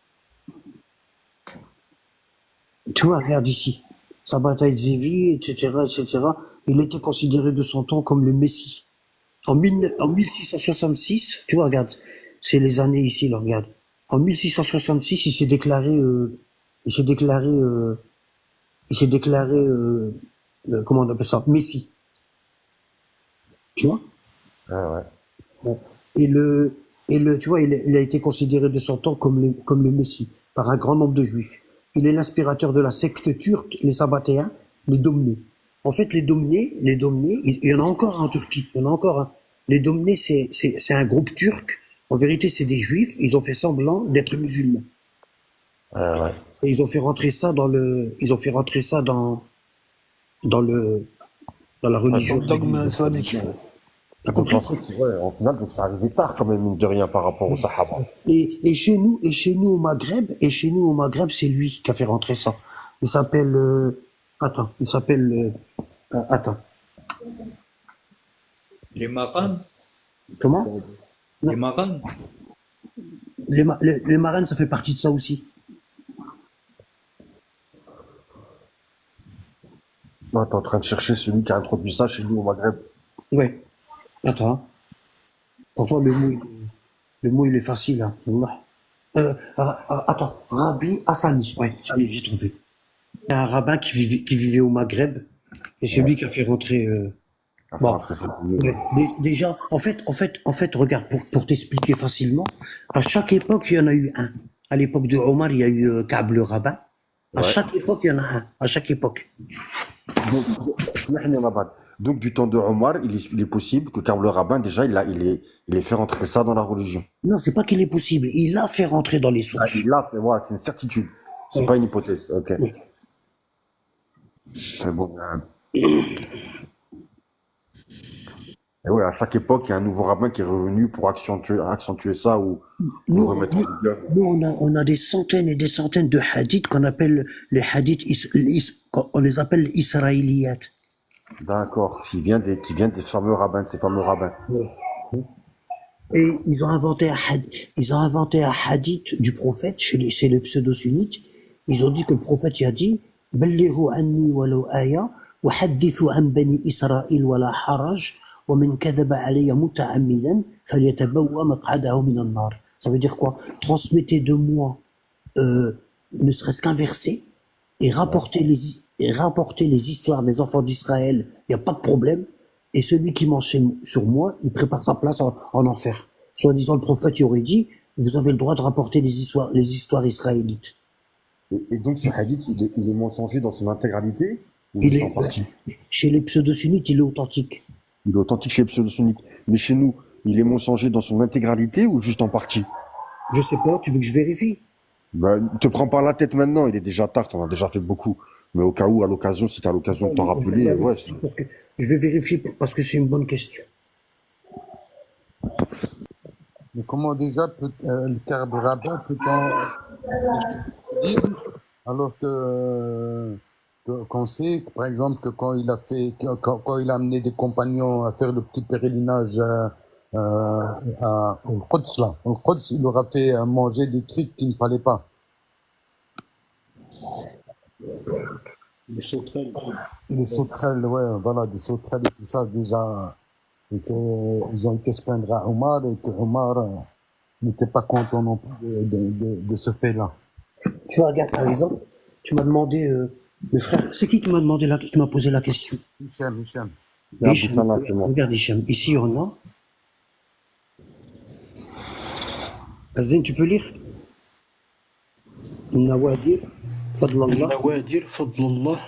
Tu vois, regarde ici. Sabbatai Zevi, etc., etc. Il était considéré de son temps comme le Messie. En 1666, tu vois, regarde, c'est les années ici, là, regarde. En 1666, il s'est déclaré, comment on appelle ça, Messie. Tu vois? Ouais. Bon. Tu vois, il a été considéré de son temps comme le Messie, par un grand nombre de juifs. Il est l'inspirateur de la secte turque, les Sabbatéens, les Domnés. En fait, les Domnés, il y en a encore en Turquie, il y en a encore un. Les Domnés, c'est un groupe turc. En vérité, c'est des juifs. Ils ont fait semblant d'être musulmans. Ouais. Et ils ont fait rentrer ça dans la religion. Dogme islamique. T'as Donc, compris? en fait, ouais, en final, donc ça arrivait tard, quand même, mine de rien, par rapport aux Sahaba. Et chez nous au Maghreb, c'est lui qui a fait rentrer ça. Il s'appelle, attends. Les marins, Comment? les marins, Les marraines, ça fait partie de ça aussi. Non, t'es en train de chercher celui qui a introduit ça chez nous au Maghreb. Ouais. Attends. Pourtant, le mot, il est facile, hein. Wallah. Attends. Rabbi Hassani. Ouais, ça y est, j'ai trouvé. Il y a un rabbin qui vivait au Maghreb. Et c'est lui qui a fait rentrer, Enfin, bon. rentrer ça. Ouais. Déjà, en fait, regarde, pour t'expliquer facilement, à chaque époque, il y en a eu un. À l'époque de Omar, il y a eu Ka'b le rabbin. À Ouais. chaque époque, il y en a un. À chaque époque. Donc, du temps de Omar, il est possible que Ka'b le rabbin, déjà, il ait fait rentrer ça dans la religion. Non, c'est pas qu'il est possible. Il a fait rentrer dans les sources. Il l'a fait, voilà, c'est une certitude. C'est Oui. pas une hypothèse. Ok. Oui. C'est bon. Et ouais, à chaque époque, il y a un nouveau rabbin qui est revenu pour accentuer ça ou le Nous, remettre en vigueur. on a des centaines et des centaines de hadiths qu'on appelle les hadiths, on les appelle israéliyat. D'accord. Qui vient des fameux rabbins, de ces fameux rabbins. Et ils ont inventé un hadith du prophète chez les pseudo-sunnites. Ils ont dit que le prophète y a dit بلغوا عني ولو آية وحدثوا عن بني إسرائيل ولا حرج ومن كذب علي متعمدا فليتبوأ مقعده من النار. Ça veut dire quoi? Transmettez de moi ne serait-ce qu'un verset et rapportez les histoires des enfants d'Israël. Il n'y a pas de problème. Et celui qui m'enchaîne sur moi, il prépare sa place en enfer. Soi-disant, le prophète y aurait dit, vous avez le droit de rapporter les histoires israélites. Et donc, ce hadith, il est mensonger dans son intégralité ou Il juste est, en partie? chez les pseudo-sunnites, il est authentique. Il est authentique chez les pseudo-sunnites. Mais chez nous, il est mensonger dans son intégralité ou juste en partie? Je sais pas, tu veux que je vérifie? Ben, te prends pas la tête maintenant, il est déjà tard, t'en as déjà fait beaucoup. Mais au cas où, à l'occasion, si t'as l'occasion de t'en rappeler, ouais. Parce que je vais vérifier parce que c'est une bonne question. Mais comment déjà le Ka'b le rabbin peut-on alors qu'on sait, par exemple, que quand il a amené des compagnons à faire le petit pèlerinage au Quds, là. Au Quds, il leur a fait manger des trucs qu'il ne fallait pas. les sauterelles. Des sauterelles, ouais, voilà, des sauterelles et tout ça, déjà. Et qu'ils ont été se plaindre à Omar et que Omar n'était pas content non plus de ce fait-là. Tu vois, regarde, par exemple, tu m'as demandé, le frère, c'est qui m'a demandé qui m'a posé la question? Hicham. Hicham, c'est moi. regarde Hicham, ici on a Azdin, tu peux lire Nawadir, Fadlallah. النوادر فضل الله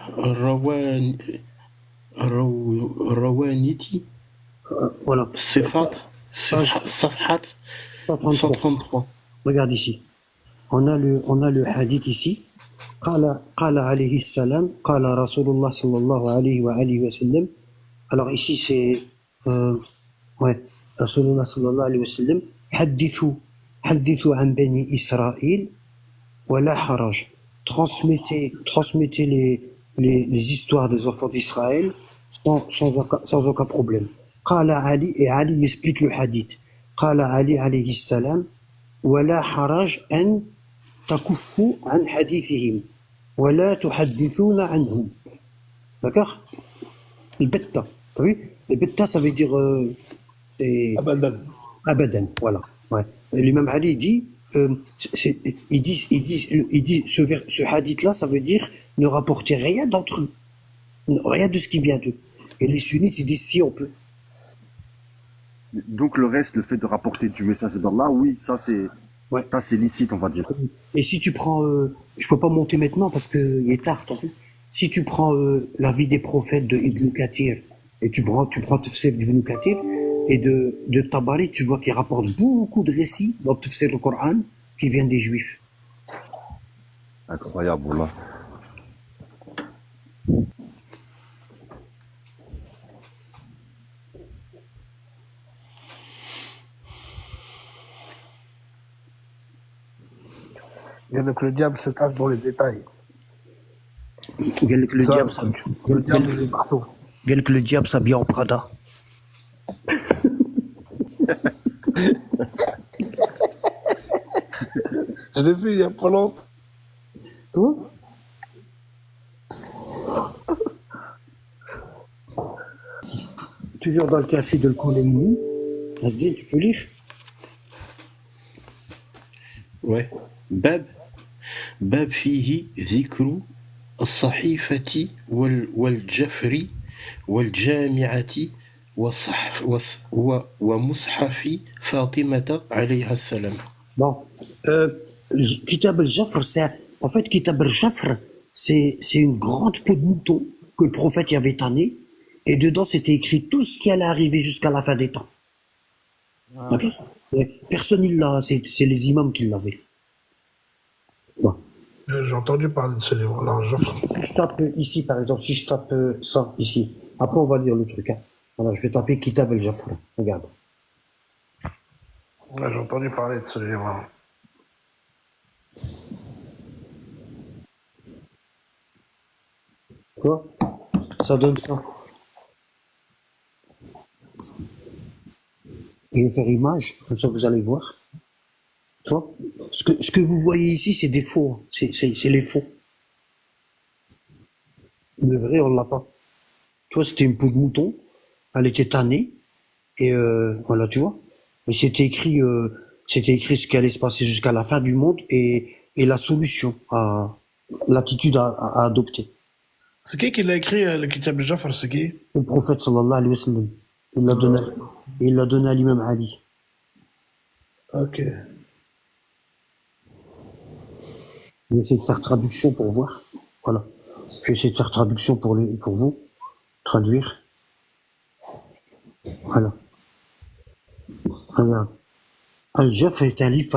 روانيتي Voilà. الصفات صفحات 133. 133. Regarde ici. On a le hadith ici. قال عليه السلام قال رسول الله صلى الله عليه وآله وسلم. Alors ici c'est ouais, رسول الله صلى الله عليه وسلم حدثوا عن بني إسرائيل ولا حرج. Transmettez les histoires des enfants d'Israël sans aucun problème. قال علي, et Ali explique le hadith. قال علي عليه السلام ولا حرج أن تكفوا عن حديثهم ولا تحدثون عنهم. D'accord? البتة. T'as vu? البتة ça veut dire c'est Abadan. abadan, voilà. Ouais. Et l'imam Ali dit il dit ce hadith-là, ça veut dire ne rapporter rien d'entre eux, rien de ce qui vient d'eux. Et les sunnites, ils disent si on peut. Donc le reste, le fait de rapporter du message d'Allah, oui, ça c'est licite, on va dire. Et si tu prends, je peux pas monter maintenant parce que il est tard, t'as vu. Si tu prends la vie des prophètes de Ibn Kathir et tu prends Tafsir d'Ibn Kathir et de Tabari, tu vois qu'il rapporte beaucoup de récits dans Tafsir le Coran qui viennent des Juifs. Incroyable, voilà. Donc le diable se cache dans les détails. قال لك Le diable il est partout. le diable s'habille en Prada. Je l'ai vu il y a pas longtemps. Quoi? Toujours dans le café de Al-Kulaini. Asdin, tu peux lire? Ouais. باب فيه ذكر الصحيفة والجفر والجامعة ومصحف فاطمة عليها السلام. Bon, Kitab al-Jafr, en fait, Kitab al-Jafr, c'est une grande peau de mouton que le prophète y avait tannée, et dedans c'était écrit tout ce qui allait arriver jusqu'à la fin des temps. Ok? Ouais, personne il l'a, c'est les imams qui l'avaient. Bon. J'ai entendu parler de ce livre-là. Si je tape ici, par exemple, si je tape ça ici, après on va lire le truc. Hein. Alors je vais taper Kitab al-Jafr. Regarde. Ouais, j'ai entendu parler de ce livre-là. Quoi? Ça donne ça. Je vais faire image, comme ça vous allez voir. Tu vois? Ce que vous voyez ici, c'est des faux. Hein. C'est les faux. Le vrai, on l'a pas. Tu vois, c'était une peau de mouton. Elle était tannée. Et voilà, tu vois. Et c'était écrit ce qui allait se passer jusqu'à la fin du monde et la solution l'attitude à adopter. C'est qui l'a écrit, le Kitab al-Jafr, c'est qui? Le prophète sallallahu alayhi wa sallam. Il l'a donné à l'imam Ali. Ok. Je vais essayer de faire traduction pour voir. Voilà. Je vais essayer de faire traduction pour vous. Traduire. Voilà. Regarde. Al-Jafr est un livre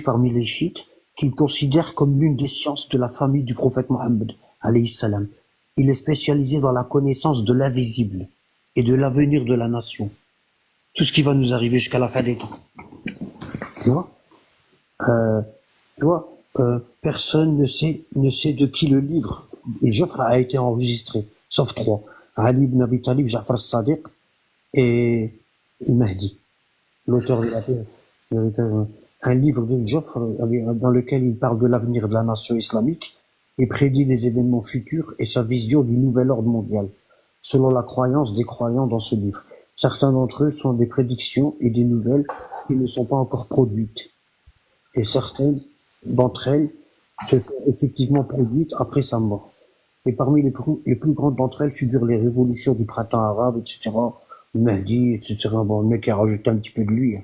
parmi les chiites qu'il considère comme l'une des sciences de la famille du prophète Mohammed, alayhi salam. Il est spécialisé dans la connaissance de l'invisible et de l'avenir de la nation. Tout ce qui va nous arriver jusqu'à la fin des temps. Tu vois? Personne ne sait de qui le livre Jafr a été enregistré, sauf trois. Ali ibn Abi Talib, Ja'far as-Sadiq et Mahdi, l'auteur de la paix. Un livre de Jafr dans lequel il parle de l'avenir de la nation islamique et prédit les événements futurs et sa vision du nouvel ordre mondial, selon la croyance des croyants dans ce livre. Certains d'entre eux sont des prédictions et des nouvelles qui ne sont pas encore produites. Et certaines d'entre elles se sont effectivement produites après sa mort. Et parmi les plus grandes d'entre elles figurent les révolutions du printemps arabe, etc., le Mahdi, etc. Bon, le mec a rajouté un petit peu de lui. Hein.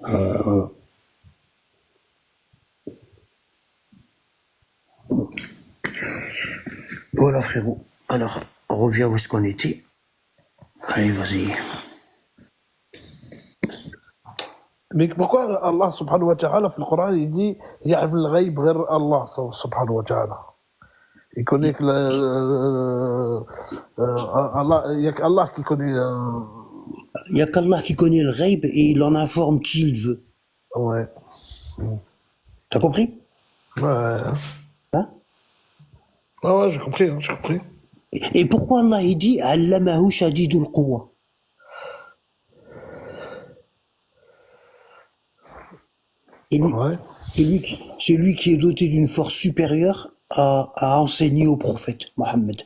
Voilà. Voilà, frérot. Alors, on revient où est-ce qu'on était. Allez, vas-y. Mais pourquoi Allah subhanahu wa ta'ala, dans le Coran, il dit يعرف الغيب غير Allah subhanahu wa ta'ala. Il connaît que Allah, il n'y a qu'Allah qui connaît. Il n'y a qu'Allah qui connaît le ghaib et il en informe qui il veut. Ouais. T'as compris? Ouais. Hein? Ouais, j'ai compris, j'ai compris. Et pourquoi Allah il dit Allamahu shadidul quwa? Ouais. C'est lui qui est doté d'une force supérieure à enseigner au prophète Mohammed.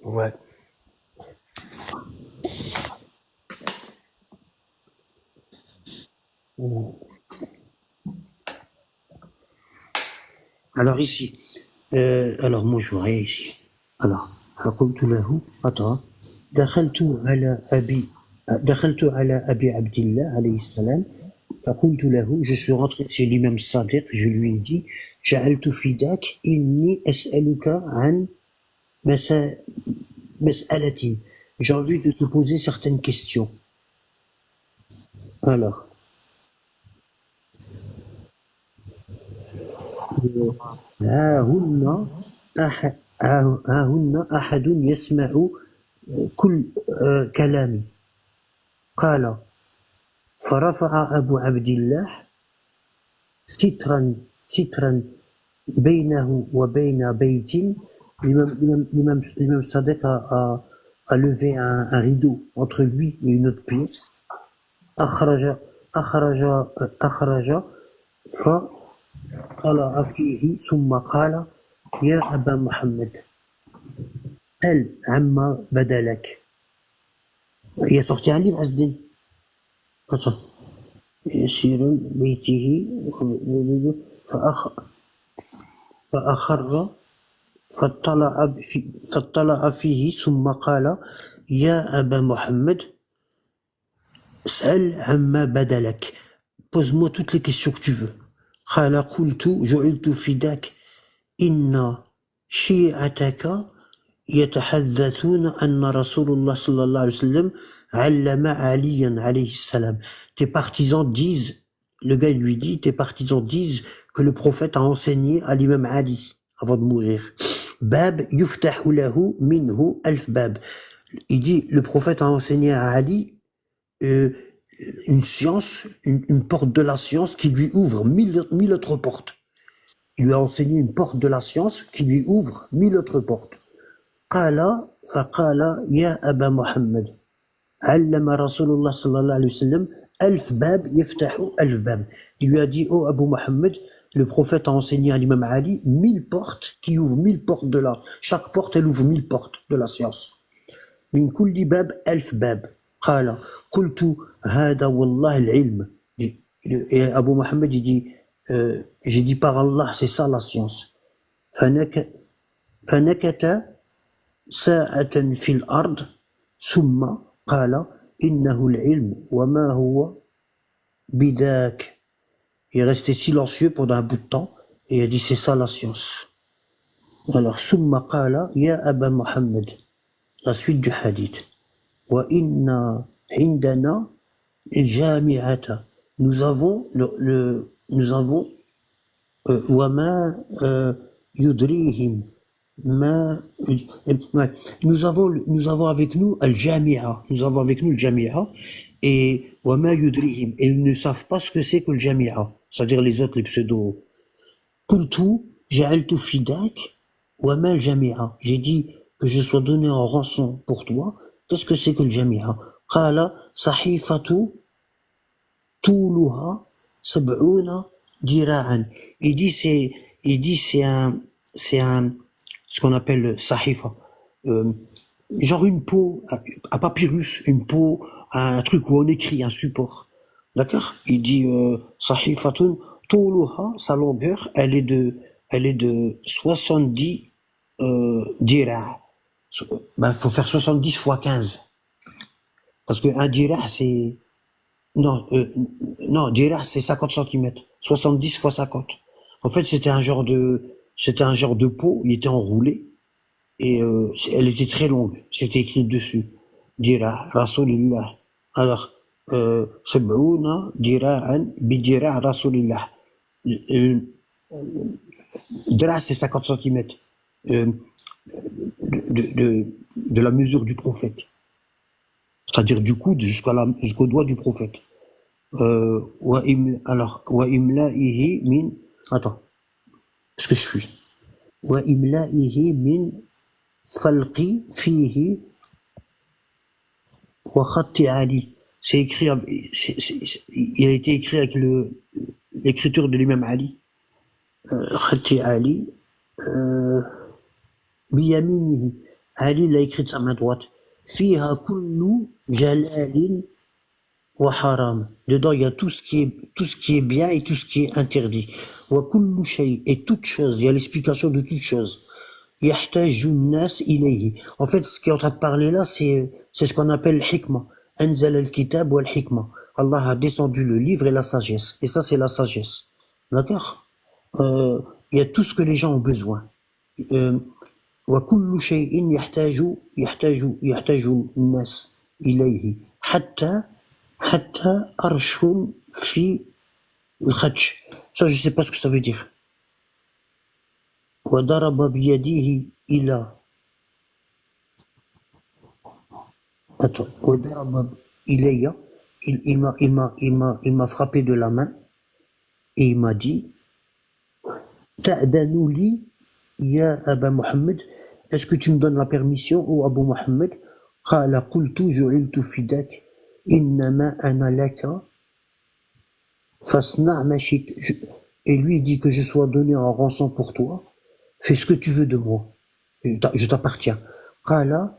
Ouais. Alors ici, alors moi je vois rien ici. Alors, فقلت له attends, دخلت على أبي عبد الله عليه السلام فقلت له, je suis rentré chez l'imam Sadiq, je lui ai dit جعلت فداك إني أسألك عن مسألة, j'ai envie de te poser certaines questions. Alors, ها هن أحد يسمع كل كلامي. قال فرفع أبو عبد الله سترا بينه وبين بيت. L'imam Sadiq a levé un rideau entre lui et une autre pièce. أخرج فطلع فيه ثم قال يا أبا محمد سل عما بدا لك. Il a sorti un livre, Asdin. Attends. يسير بيته فأخر فاطلع فيه ثم قال يا أبا محمد سأل عما بدا لك. Pose-moi toutes les questions que tu veux. قال قلت جعلت فداك إن شيعتك يتحدثون أن رسول الله صلى الله عليه وسلم علم عليا عليه السلام. Tes partisans disent, le gars lui dit, tes partisans disent que le prophète a enseigné à l'imam Ali avant de mourir. Bab yuftahu lahu minhu alf bab. Il dit, le prophète a enseigné à Ali une science, une porte de la science qui lui ouvre 1000 autres portes. Il lui a enseigné une porte de la science qui lui ouvre 1000 autres portes. قال فقال يا أبا محمد علم رسول الله صلى الله عليه وسلم 1000 باب يفتح 1000 باب. Il lui a dit, oh Abu Muhammad, le prophète a enseigné à l'imam Ali 1000 portes qui ouvrent 1000 portes de la... Chaque porte, elle ouvre 1000 portes de la science. من كل باب 1000 باب. قال قلت هذا والله العلم. Et Abu Muhammad, il dit, j'ai dit par Allah, c'est ça la science. فنكت ساعة في الأرض ثم قال إنه العلم وما هو بذاك. Il est resté silencieux pendant un bout de temps et il a dit c'est ça la science. Alors ثم قال يا أبا محمد, la suite du hadith. وإن عندنا الجامعة, nous avons وما يدريهم ما, nous avons avec nous al-Jami'a, nous avons avec nous le Jami'a et وما يدريهم, et ils ne savent pas ce que c'est que le Jami'a, c'est-à-dire les autres, les pseudos. قلت جعلت فداك وما الجامعة, j'ai dit que je sois donné en rançon pour toi. Qu'est-ce que c'est que le Jami'a? قال صحيفة طولها 70 ذراعا. Il dit c'est un ce qu'on appelle sahifa, genre une peau à papyrus, une peau, un truc où on écrit, un support. D'accord? Il dit sahifatun طولها, sa longueur, elle est de 70 dira'. Ben, faut faire 70 fois 15. Parce que un dira' c'est Non, non, dirah, c'est 50 centimètres. 70 fois 50. En fait, c'était un genre de peau, il était enroulé, et elle était très longue. C'était écrit dessus. Dirah, Rasulillah. Alors, Sab'ouna dira'an bidirah Rasulillah. Dirah, c'est 50 centimètres. De la mesure du prophète. C'est-à-dire du coude jusqu'au doigt du prophète. Wa imla'ihi min, attends, ce que je suis. Wa imla'ihi min falqi fihi wa khatti Ali. C'est écrit, il a été écrit avec l'écriture de l'imam Ali. Khatti Ali, biyaminihi. Ali l'a écrit de sa main droite. Fiha kullu jalalin wa haram. Dedans, il y a tout ce qui est bien et tout ce qui est interdit. Wa kullu shay, et toute chose, il y a l'explication de toute chose. Yahtaju nas ilayhi. En fait, ce qui est en train de parler là, c'est ce qu'on appelle le hikmah. Anzal al-kitab wal hikmah. Allah a descendu le livre et la sagesse. Et ça, c'est la sagesse. D'accord? Il y a tout ce que les gens ont besoin. وكل شيء يحتاج الناس إليه حتى أرش في الخدش. Ça, je sais pas ce que ça veut dire. وضرب بيده إلى وضرب إلي. Il m'a frappé de la main et il m'a dit تأذن لي يا أبا محمد, est-ce que tu me donnes la permission, ô Abu Muhammad? قال قلت جعلت فداك إنما أنا لك فاصنع ما شئت. Et lui il dit que je sois donné en rançon pour toi, fais ce que tu veux de moi, je t'appartiens. قال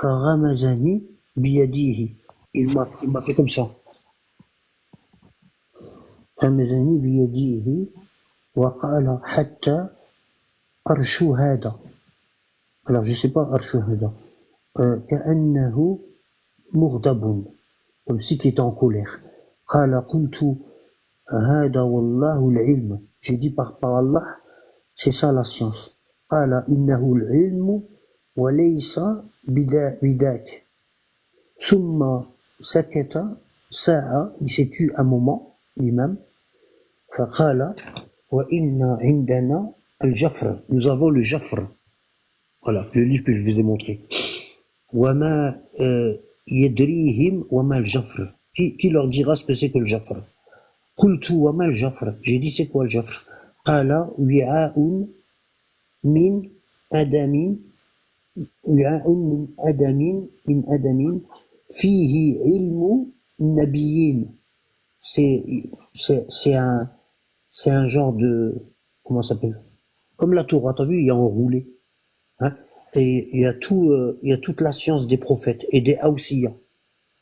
فغمزني بيده, il m'a fait comme ça. غمزني بيده وقال حتى أرشو هذا. Alors je sais pas أرشو هذا. كأنه مغضب, comme si il était en colère. قال قلت هذا والله العلم. J'ai dit par Allah, c'est ça la science. قال إنه العلم وليس بذاك. ثم سكت ساعة, il s'est tu un moment, l'imam. فقال وإن عندنا الجفر. Nous avons le Jafr. Voilà, le livre que je vous ai montré. وما يدريهم وما الجفر. Qui leur dira ce que c'est que le Jafr? قلت وما الجفر. J'ai dit c'est quoi le Jafr? قال وعاء من أدم فيه علم النبيين. C'est un genre de, comment ça s'appelle? Comme la Torah, t'as vu, il y a enroulé. Hein? Et il y a toute la science des prophètes et des Awsiya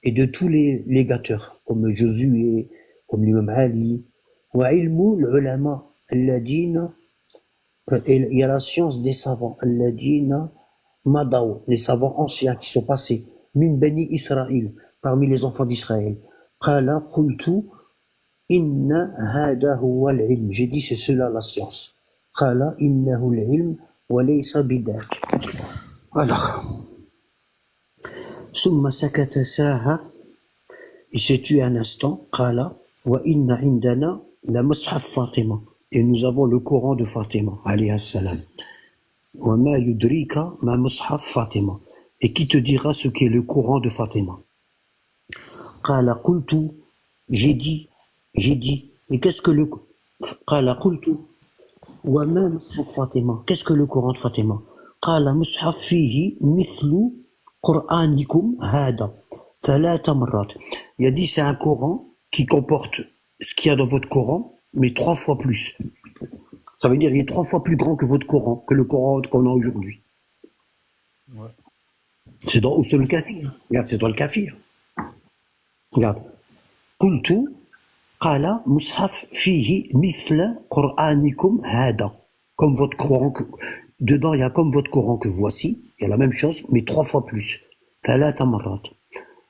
et de tous les légateurs, comme Josué, comme l'imam Ali. Wa ilmu l'ulama alladina, et il y a la science des savants, alladina madaw, les savants anciens qui sont passés, min bani Israël, parmi les enfants d'Israël. Qala qultu inna hada huwa al-ilm. J'ai dit c'est cela la science. Qala innahu al-ilm wa laysa bidak. Alors, summa sakata sa'a, il s'est tué un instant. Qala wa inna indana la mushaf Fatima, et nous avons le Coran de Fatima alayhi salam. Wa ma yudrika ma mushaf Fatima, et qui te dira ce qu'est le Coran de Fatima? Qala qultu, j'ai dit, et qu'est-ce que le Qala qultu wa ma mushaf Fatima, qu'est-ce que le Coran de Fatima? Qala mushaf fihi mithlu qur'anikum hada thalatha marrat. Il a dit c'est un Coran qui comporte ce qu'il y a dans votre Coran, mais 3 fois plus. Ça veut dire il est 3 fois plus grand que votre Coran, que le Coran qu'on a aujourd'hui. Ouais. C'est dans Usul al-Kafir. Regarde, c'est dans le Kafir. Regarde. Qultu qala mushaf fihi mithla qur'anikum hada. Comme votre Coran, dedans il y a comme votre Coran que voici, il y a la même chose, mais 3 fois plus. Thalatha marrat.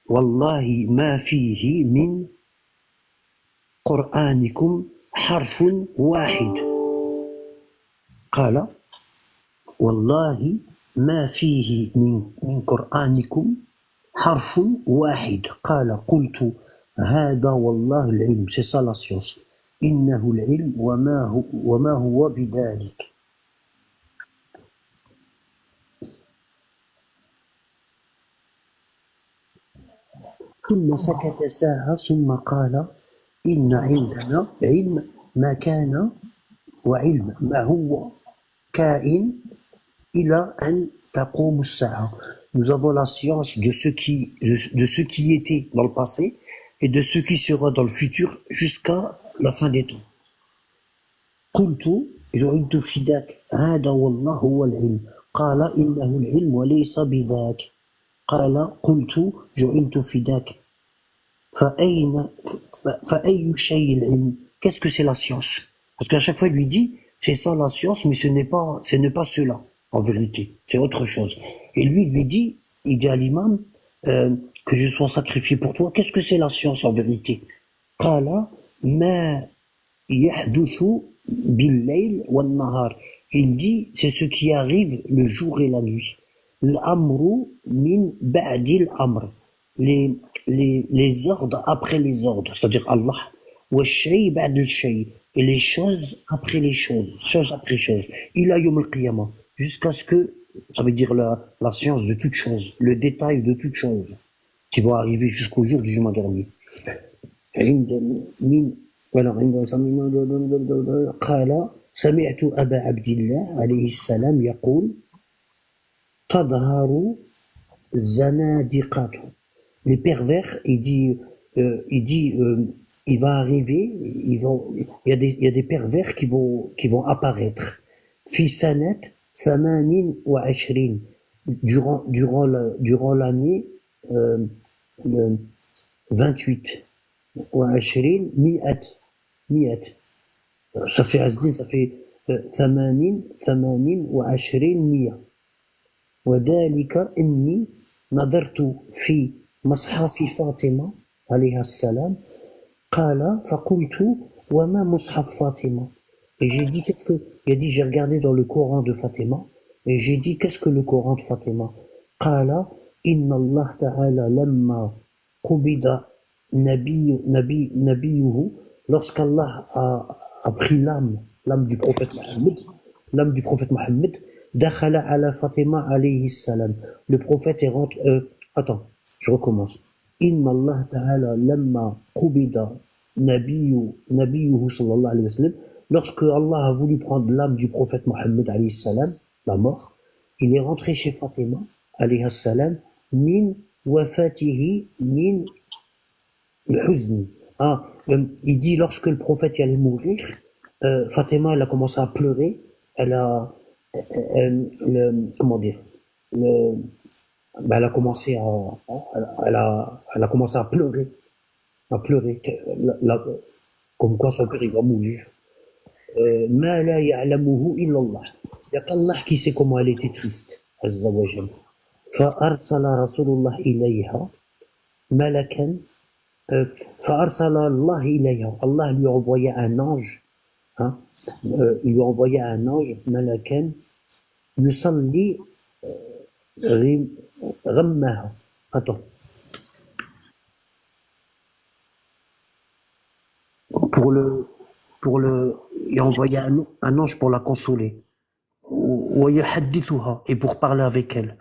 Wallahi ma fihi min قرآنكم حرف واحد قال والله ما فيه من قرآنكم حرف واحد قال قلت هذا والله العلم c'est ça la science إنه العلم وما هو بذلك ثم سكت ساعة ثم قال إن عندنا علم ما كان وعلم ما هو كائن إلى أن تقوم الساعة. Nous avons la science de ce qui était dans le passé et de ce qui sera dans le futur jusqu'à la fin des temps. قلت جعلت فداك هذا والله هو العلم قال إنه العلم وليس بذاك قال قلت جعلت فداك فأي شيء العلم qu'est-ce que c'est la science parce qu'à chaque fois il lui dit c'est ça la science mais ce n'est pas cela en vérité c'est autre chose et lui il lui dit il dit à l'imam que je sois sacrifié pour toi qu'est-ce que c'est la science en vérité قال ما يحدث بالليل والنهار il dit c'est ce qui arrive le jour et la nuit الأمر من بعد الأمر les ordres après les ordres c'est-à-dire Allah والشيء بعد الشيء et les choses après les choses chose après chose إلى يوم القيامة jusqu'à ce que ça veut dire la science de toute chose le détail de toute chose qui va arriver jusqu'au jour du jugement dernier قال سمعت أبا عبد الله عليه السلام يقول تظهر الزنادقة les pervers il dit il va arriver il y a des pervers qui vont apparaître في سنة 28 durant l'année 28 وعشرين مئة ça fait عزدين ça fait 28 مئة وذلك إني نظرت في مصحف فاطمة عليها السلام قال فقلت وما مصحف فاطمة et j'ai dit il a dit j'ai regardé dans le Coran de Fatima et j'ai dit qu'est-ce que le Coran de Fatima قال إن الله تعالى لما قبض نبيه lorsqu'Allah a pris l'âme du prophète Mohammed dakhala ala Fatima alayhi salam le prophète est rentré attends je recommence inna Allah ta'ala lamma qubida nabiyuhu sallallahu alayhi wa sallam lorsque Allah a voulu prendre l'âme du prophète Mohammed alayhi salam la mort il est rentré chez Fatima alayhi salam min wafatihi min الحزن il dit lorsque le prophète allait mourir Fatima elle a commencé à pleurer elle a comment dire elle a commencé à pleurer comme quoi son père il va mourir ما لا يعلمه إلا الله il y a qu'Allah qui sait comment elle était triste عز وجل فأرسل رسول الله إليها ملكا فأرسل الله إليها Allah lui a envoyé un ange il lui a envoyé un ange ملكا يصلي غمها attends il a envoyé un ange pour la consoler ويحدثها et pour parler avec elle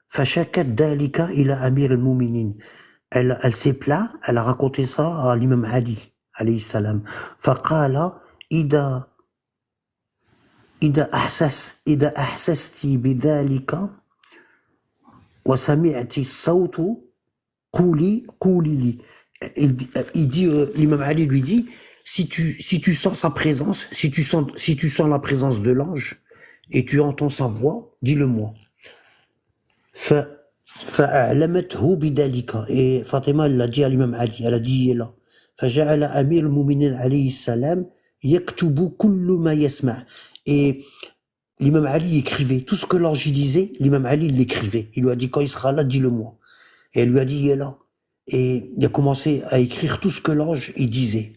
فشكت ذلك إلى أمير المؤمنين elle s'est plaint elle a raconté ça à l'imam Ali alayhi salam فقال إذا أحسست بذلك وسمعت الصوت قولي لي il dit l'imam Ali lui dit si tu sens sa présence si tu sens la présence de l'ange et tu entends sa voix dis-le-moi فأعلمته بذلك et Fatima elle l'a dit à l'imam Ali elle a dit il est là فجعل أمير المؤمنين عليه السلام يكتب كل ما يسمع et l'imam Ali écrivait tout ce que l'ange disait l'imam Ali il l'écrivait il lui a dit quand il sera là dis-le-moi et elle lui a dit il est là et il a commencé à écrire tout ce que l'ange il disait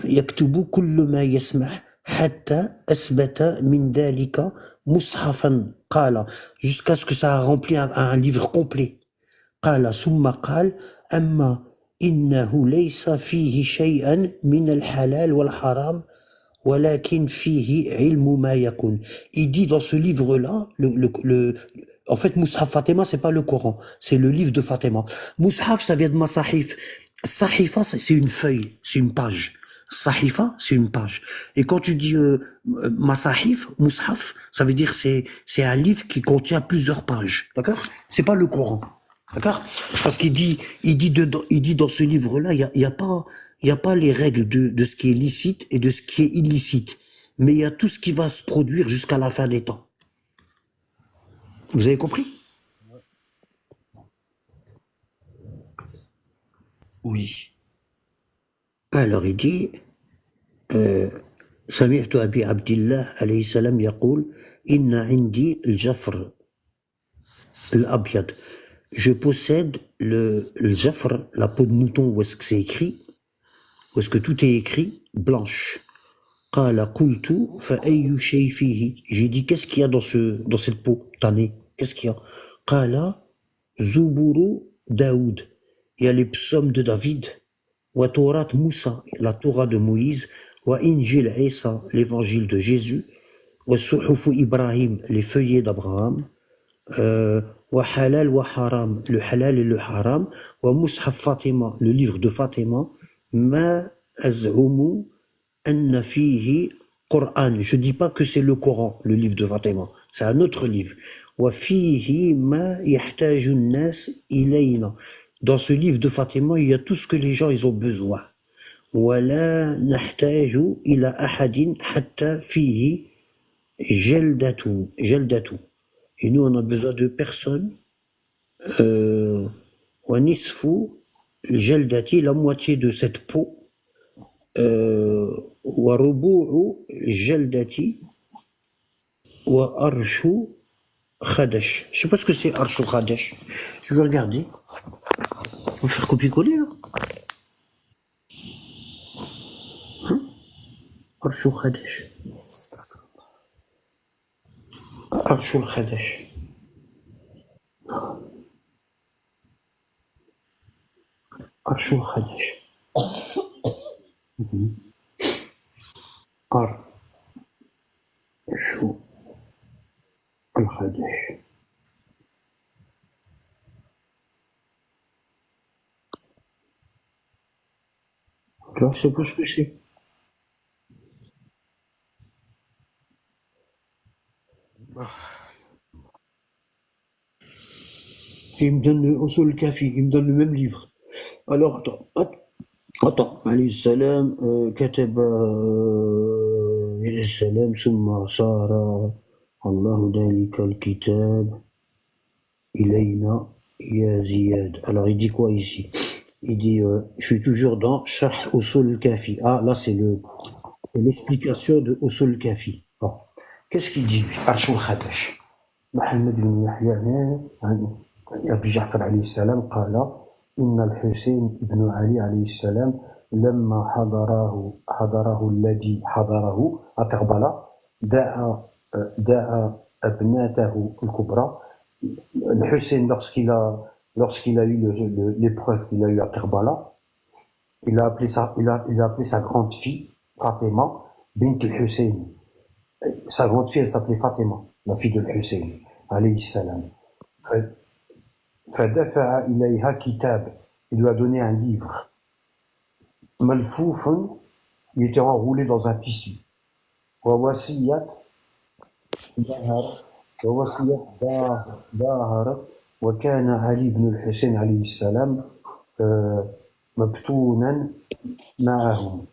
يكتب كل ما يسمع حتى أثبت من ذلك مصحفا قال jusqu'à ce que ça a rempli un livre complet قال ثم قال أما إنه ليس فيه شيئا من الحلال والحرام ولكن فيه علم ما يكون. Il dit dans ce livre-là, en fait, Mus'haf Fatima, c'est pas le Coran, c'est le livre de Fatima. Mus'haf, ça vient de Masahif. Sahifa, c'est une feuille, c'est une page. Sahifa, c'est une page. Et quand tu dis Masahif, Mus'haf, ça veut dire c'est un livre qui contient plusieurs pages. D'accord? C'est pas le Coran. D'accord? Parce qu'il dit dans ce livre-là, il y a pas les règles de ce qui est licite et de ce qui est illicite. Mais il y a tout ce qui va se produire jusqu'à la fin des temps. Vous avez compris? Oui. Alors il dit سمعت أبي عبد الله عليه السلام يقول إن عندي الجفر الأبيض. Je possède le jafr, la peau de mouton, où est-ce que c'est écrit, où est-ce que tout est écrit, blanche. قال قلت فأي شيء فيه. J'ai dit qu'est-ce qu'il y a dans cette peau tannée? Qu'est-ce qu'il y a? قال زبور داود. Il y a les psaumes de David. وتوراة موسى, la Torah de Moïse. وإنجيل عيسى, l'évangile de Jésus. وصحف إبراهيم, les feuillets d'Abraham. وحلال وحرام, le halal et le haram. ومصحف فاطمة, le livre de Fatima. ما أزعم أن فيه قرآن. Je dis pas que c'est le Coran, le livre de Fatima. C'est un autre livre. وفيه ما يحتاج الناس إلينا. Dans ce livre de Fatima, il y a tout ce que les gens ils ont besoin. ولا نحتاج إلى أحد حتى فيه جلدة. Et nous, on a besoin de personne. ونصف الجلدة, la moitié de cette peau. وربوع الجلدة وأرش خدش. Je sais pas ce que c'est Arsh Khadesh. Je vais regarder. On va faire copier-coller là. Arsh Khadesh. Arsh Khadesh. Arsh Khadesh. Arsh Khadesh. Là, je sais pas ce que c'est. Et il me donne le Usul Kafi, il me donne le même livre. Alors, attends. عليه السلام كتب عليه السلام ثم صار الله ذلك الكتاب إلينا يا زياد. Alors, il dit quoi ici? Il dit, je suis toujours dans Sharh Usul Kafi. Ah, là, c'est l'explication de Usul Kafi. Bon. Qu'est-ce qu'il dit? Arshul Khadesh. Mohammed ibn Yahya, Abu Ja'far alayhi salam, قال إن الحسين ابن علي عليه السلام لما حضره الذي حضره à Karbala دعا ابنته الكبرى. Le Hussein, lorsqu'il a eu l'épreuve qu'il a eu à Karbala, il a appelé sa grande fille Fatima bint al-Hussein. Sa grande fille, elle s'appelait Fatima, la fille de Hussein alayhi salam. فدفع إليها كتاب. Il lui a donné un livre. ملفوف, il était enroulé dans un tissu. ووصية ظاهر وكان علي بن الحسين عليه السلام مبتونا معهم.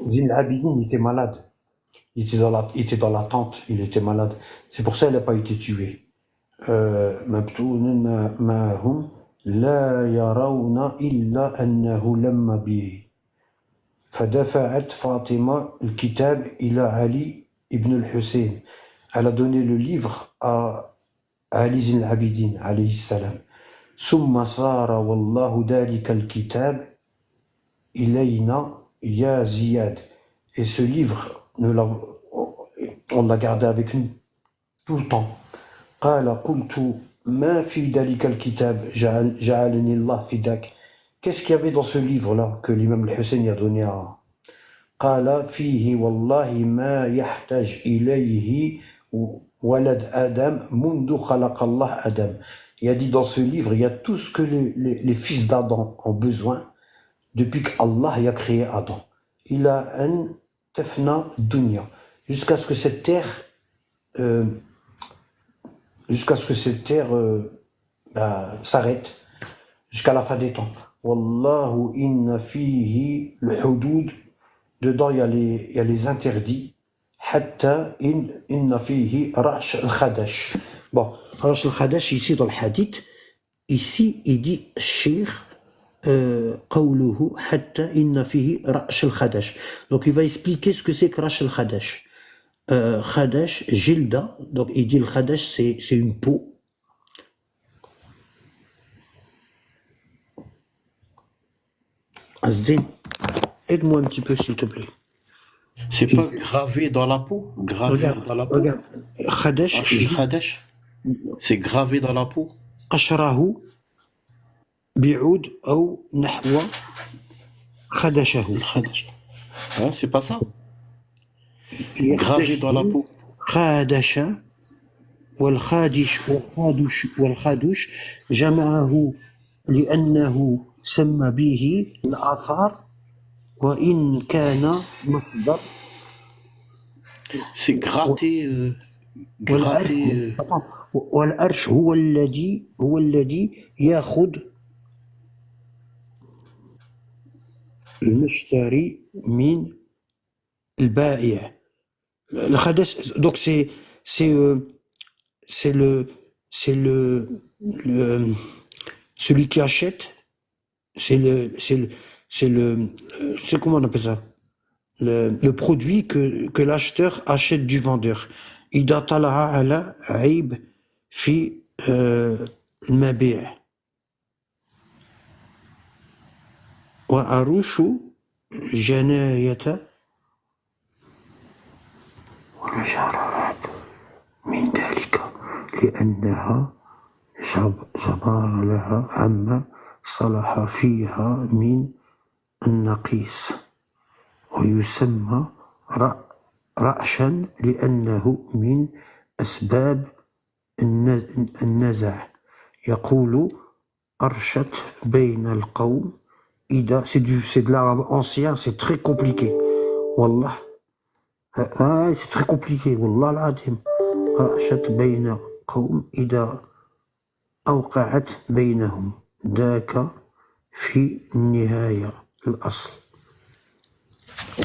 Zine al-Abidin, il était malade. Il était dans la tente, il était malade. C'est pour ça qu'il n'a pas été tué. مبتونا معهم لا يرون إلا أنه لم به. فدفعت فاطمة الكتاب إلى علي ibn al-Hussein. Elle a donné le livre à Ali Zine al-Abidin, alayhi salam. ثم صار والله ذلك الكتاب إلينا يا زياد. Et ce livre, on l'a gardé avec nous tout le temps. قال قلت ما في ذلك الكتاب جعلني الله فداك. Qu'est-ce qu'il y avait dans ce livre-là que l'imam al-Hussein a donné à قال فيه والله ما يحتاج إليه ولد آدم منذ خلق الله آدم. Il a dit dans ce livre, il y a tout ce que les fils d'Adam ont besoin depuis qu'Allah a créé Adam. Il a un tafna dunya, jusqu'à ce que cette terre s'arrête, jusqu'à la fin des temps. Wallahu inna fihi al-hudud. Dedans, il y a les interdits. Hatta inna fihi rash al-khadash. Bon, rash al-khadash, ici dans le hadith, ici, il dit Cheikh, قوله حتى إن فيه رأش الخدش. Donc il va expliquer ce que c'est que rash al-khadash. Khadash, Gilda, donc il dit le khadash c'est une peau. Asdin, aide-moi un petit peu s'il te plaît. C'est pas gravé dans la peau? Gravé dans la peau? Regarde, khadash, Khadash, c'est gravé dans la peau. قشره بعود أو نحو خدشه. الخدش. Hein, c'est pas ça? Gravé dans la peau. خادش والخادش جمعه لأنه سمى به الآثار وإن كان مصدر. C'est gratté. Gratté. والأرش هو الذي يأخذ المشتري من البائع. Le khadash, donc c'est celui qui achète, c'est comment on appelle ça? Le produit que l'acheteur achète du vendeur. إذا طلع على عيب في المبيع. وأروش جناية ومشارعات من ذلك لأنها جبار لها عما صلح فيها من النقيص ويسمى رأشا لأنه من أسباب النزع. يقول أرشت بين القوم إذا c'est de l'arabe ancien, c'est très compliqué. Wallah. C'est très compliqué. Wallah العظيم. أرشت بين قوم إذا أوقعت بينهم ذاك في النهاية الأصل.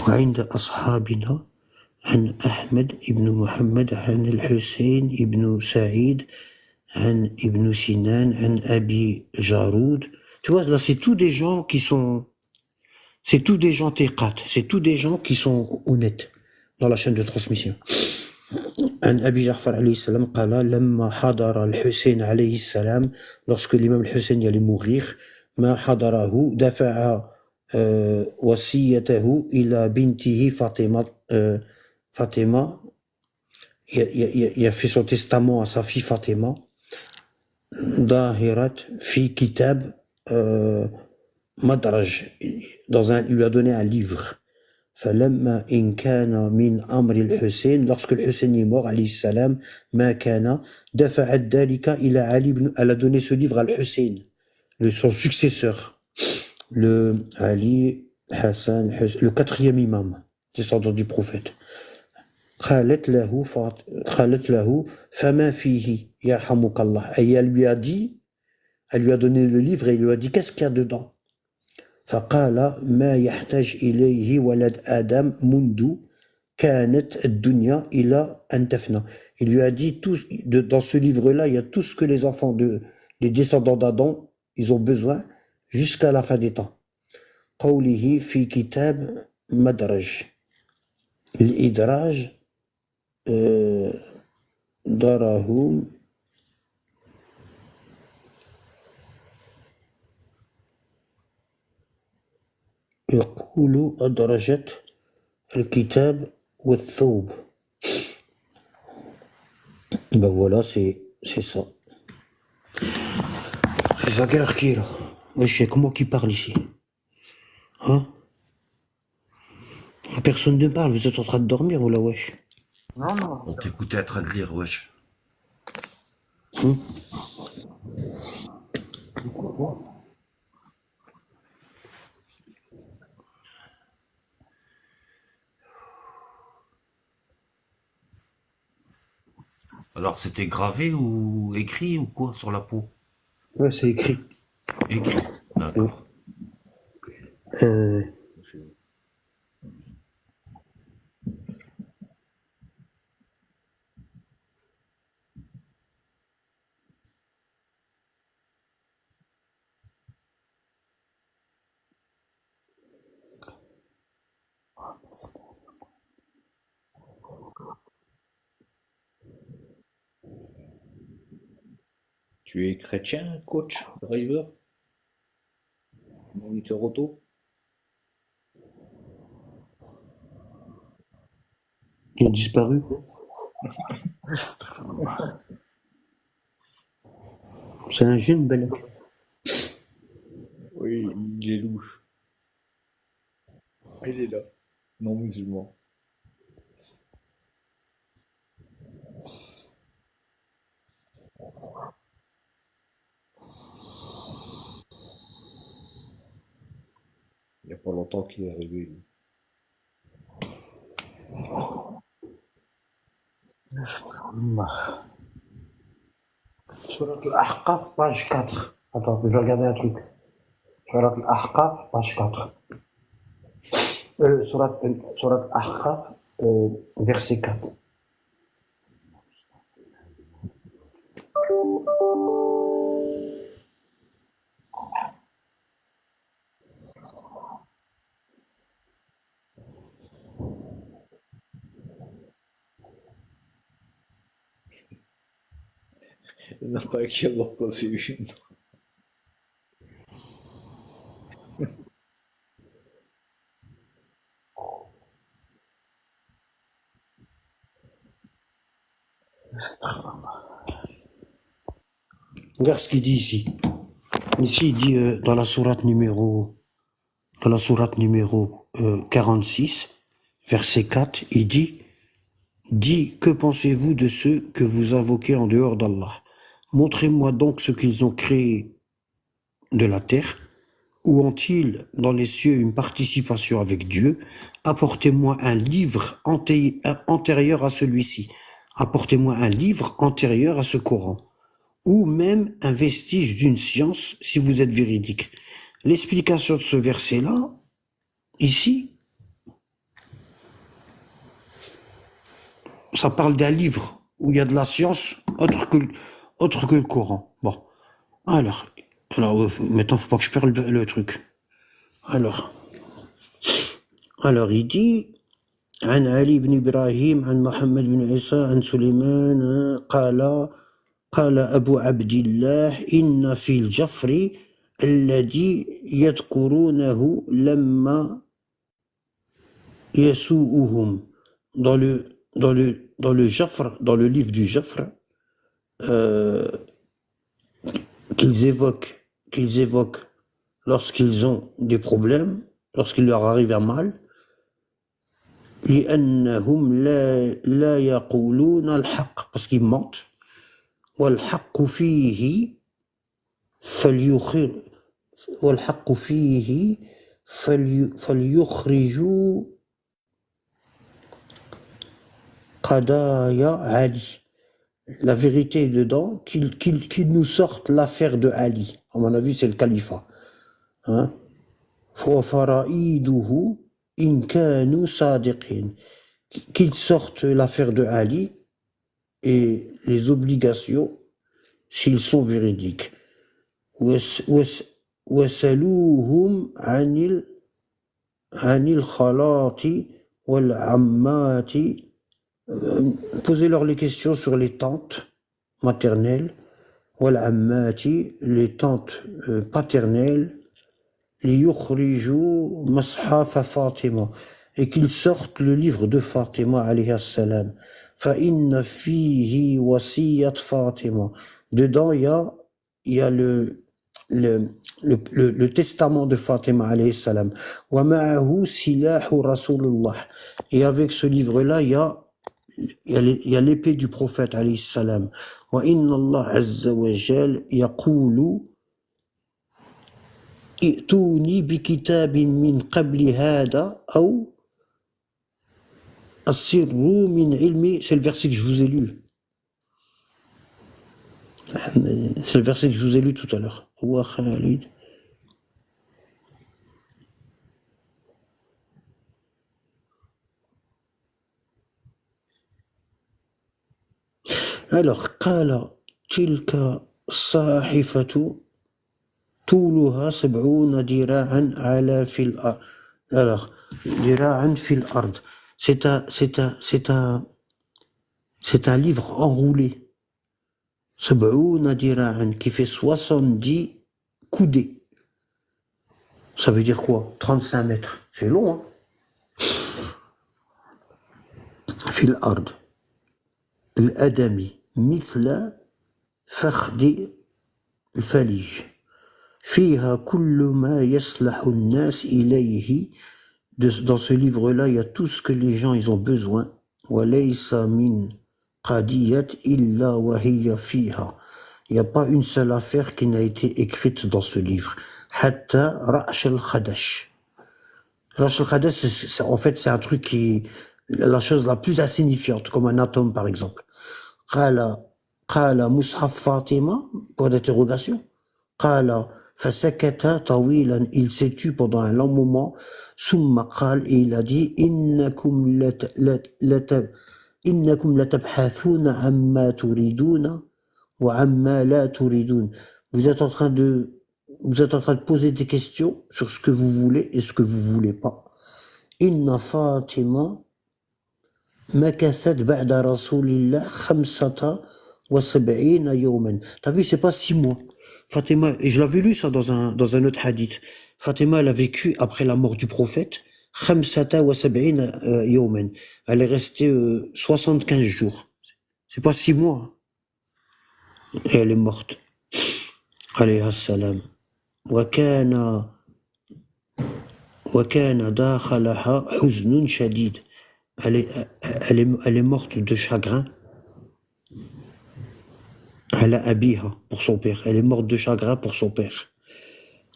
وعند أصحابنا عن أحمد بن محمد عن الحسين بن سعيد عن ابن سنان عن أبي جارود. Tu vois, là, c'est tous des gens qui sont... C'est tous des gens teqat, c'est tous des gens qui sont honnêtes dans la chaîne de transmission. عن أبي جعفر عليه السلام قال لما حضر الحسين عليه السلام, lorsque l'imam al-Hussein allait mourir, ما حضره دفع وصيته إلى بنته Fatima, il a fait son testament à sa fille Fatima. Dahirat fi kitab madraj, il lui a donné un livre. فلما إن كان من أمر الحسين, lorsque le Hussein est mort عليه السلام, ما كان دفعت ذلك إلى علي بن, elle a donné ce livre à Hussein, son successeur, le Ali Hassan, le quatrième imam, descendant du prophète. قالت له فما فيه يرحمك الله. Et elle lui a donné le livre et il lui a dit qu'est-ce qu'il y a dedans. فقال ما يحتاج إليه ولد آدم منذ كانت الدنيا إلى أن تفنى. Il lui a dit dans ce livre-là, il y a tout ce que les enfants les descendants d'Adam, ils ont besoin jusqu'à la fin des temps. قوله في كتاب مدرج. الإدراج دراهم يقول أدرجت الكتاب والثوب. Ben voilà, c'est ça. C'est ça qu'elle a là. Wesh, y'a que moi qui parle ici. Hein? Personne ne parle, vous êtes en train de dormir ou là, wesh? Non, non. On t'écoutait en train de lire, wesh. Alors, c'était gravé ou écrit ou quoi sur la peau? Ouais, c'est écrit. Écrit, d'accord. Tu es chrétien, coach, driver, moniteur auto? Ils ont disparu. C'est un jeune Balak. Oui, il est louche. Il est là, non musulman. Il n'y a pas longtemps qu'il est arrivé, lui. Surat al-Ahqaf, page 4. Attends, je vais regarder un truc. Surat al-Ahqaf, page 4. Surat al-Ahqaf, verset 4. Il n'y en a pas qui en a placé une. Regarde ce qu'il dit ici. Ici, il dit dans la sourate numéro 46, verset 4, il dit « que pensez-vous de ceux que vous invoquez en dehors d'Allah? Montrez-moi donc ce qu'ils ont créé de la terre. Ou ont-ils dans les cieux une participation avec Dieu? Apportez-moi un livre antérieur à celui-ci. Apportez-moi un livre antérieur à ce Coran. Ou même un vestige d'une science si vous êtes véridique. » L'explication de ce verset-là, ici, ça parle d'un livre où il y a de la science autre que le Coran. Bon, alors maintenant, faut pas que je perde le truc. Alors, il dit عن علي بن إبراهيم عن محمد بن عيسى عن سليمان قال أبو عبد الله إن في الجفر الذي يذكرونه لما يسوءهم dans le Jafr, dans le livre du Jafr, qu'ils évoquent lorsqu'ils ont des problèmes, lorsqu'il leur arrive un mal, لأنهم لا يقولون الحق, parce qu'ils mentent, والحق فيه فليخرجوا قضايا علي. La vérité est dedans, qu'ils nous sortent l'affaire de Ali. À mon avis, c'est le califat. Hein? وفرائده إن كانوا صادقين. Qu'ils sortent l'affaire de Ali et les obligations s'ils sont véridiques. وسلوهم عن الخلاط والعمات. Posez-leur les questions sur les tantes maternelles, والعمات, les tantes paternelles, ليخرجوا مصحف فاطمة et qu'ils sortent le livre de Fatima alayhi salam. فإن فيه وصية فاطمة. Dedans, il y a le testament de Fatima alayhi salam. ومعه سلاح رسول الله. Et avec ce livre-là, il y a l'épée du prophète alayhi salam. وإن الله عز وجل يقول ائتوني بكتاب من قبل هذا أو أسروا من علمي. C'est le verset que je vous ai lu. C'est le verset que je vous ai lu tout à l'heure. Wa Khalid. Alors, قال تلك الصحيفة طولها 70 ذراعا على في الأرض. Alors, ذراعا في الأرض. C'est un livre enroulé. 70 ذراعا qui fait 70 coudées. Ça veut dire quoi? 35 mètres. C'est long, hein? في الأرض. الأدمي مثل فخذ الفلج. فيها كل ما يصلح الناس إليه. Dans ce livre-là, il y a tout ce que les gens ils ont besoin. وَلَيْسَ مِنْ قَدِيَّةٍ إِلَّا وَهِيَ فِيهَا. Il n'y a pas une seule affaire qui n'a été écrite dans ce livre. حتى رأش الخدش. رأش الخدش, en fait, c'est un truc qui, la chose la plus insignifiante, comme un atome par exemple. قال مصحف فاطمة, pour d'interrogation. قال فسكت طويلا, il s'est tu pendant un long moment. ثم قال, et il a dit إنكم لتبحثون عما تريدون وعما لا تريدون. Vous êtes en train de poser des questions sur ce que vous voulez et ce que vous voulez pas. إن فاطمة مكثت بعد رسول الله 75 يوما. T'as vu, c'est pas 6 mois. Fatima, et je l'avais lu ça dans un autre hadith. Fatima, elle a vécu après la mort du prophète 75 يوما. Elle est restée 75 jours. C'est pas 6 mois. Et elle est morte. Alayhi salam. وكان داخلها حزن شديد. Elle est morte de chagrin. على أبيها, pour son père. Elle est morte de chagrin pour son père.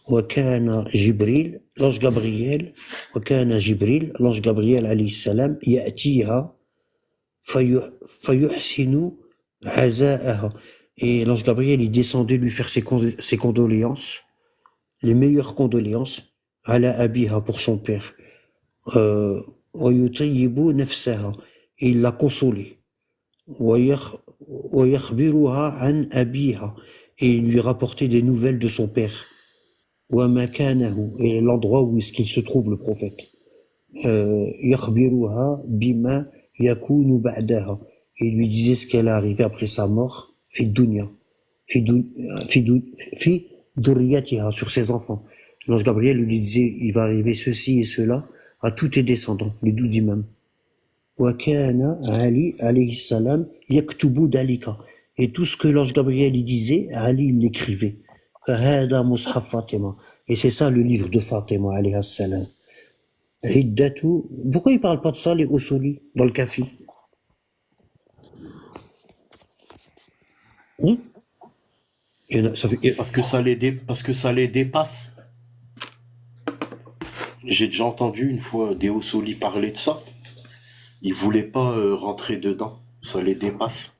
وكان جبريل, l'ange Gabriel, وكان جبريل, l'ange Gabriel عليه السلام, يأتيها فيحسن عزاءها. Et l'ange Gabriel, il descendait lui faire ses condoléances, les meilleures condoléances, على أبيها, pour son père. ويطيب نفسها, et il l'a consolée. ويخبرها عن أبيها, et il lui rapportait des nouvelles de son père. ومكانه, et l'endroit où est-ce qu'il se trouve le prophète. يخبرها بما يكون بعدها, et il lui disait ce qu'elle est arrivée après sa mort. في الدنيا في ذريتها, sur ses enfants. L'ange Gabriel lui disait, il va arriver ceci et cela à tous tes descendants, les 12 imams. وكان علي عليه السلام يكتب ذلك, et tout ce que l'ange Gabriel lui disait, Ali il l'écrivait. فهذا مصحف فاطمة, et c'est ça le livre de Fatima عليها السلام. عدة. Pourquoi il parle pas de ça les Usuli dans le Kafi? Oui. Parce que ça les dépasse. J'ai déjà entendu une fois des Osoli parler de ça. Ils voulaient pas rentrer dedans. Ça les dépasse.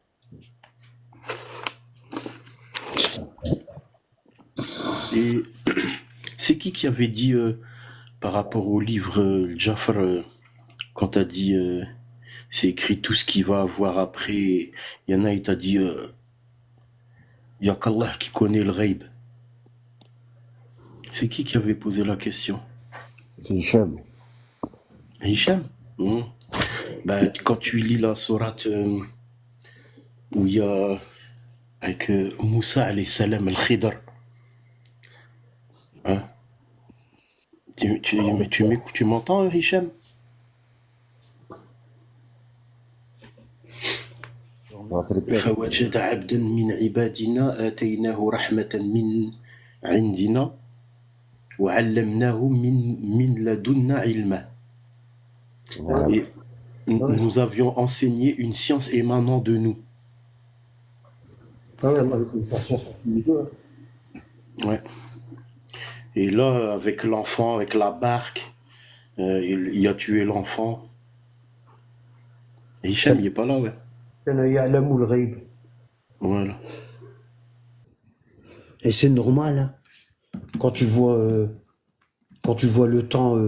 Et c'est qui avait dit par rapport au livre Jafar, quand t'as dit c'est écrit tout ce qu'il va avoir après, il y en a, il t'a dit il y a qu'Allah qui connaît le ghaib. C'est qui avait posé la question? C'est Hicham. Hicham. Ben, quand tu lis la sourate où il y a avec Moussa alayhi salam al-Khidr, hein, Tu m'entends, Hicham? فوجد عبدا من عبادنا آتيناه رحمة من عندنا وعلمناه من لدنا علما. Et nous avions enseigné une science émanant de nous. Ouais. Et là, avec l'enfant, avec la barque, il a tué l'enfant. Et Hicham, il est pas là, ouais. Voilà. Et c'est normal, hein. Quand tu vois le temps,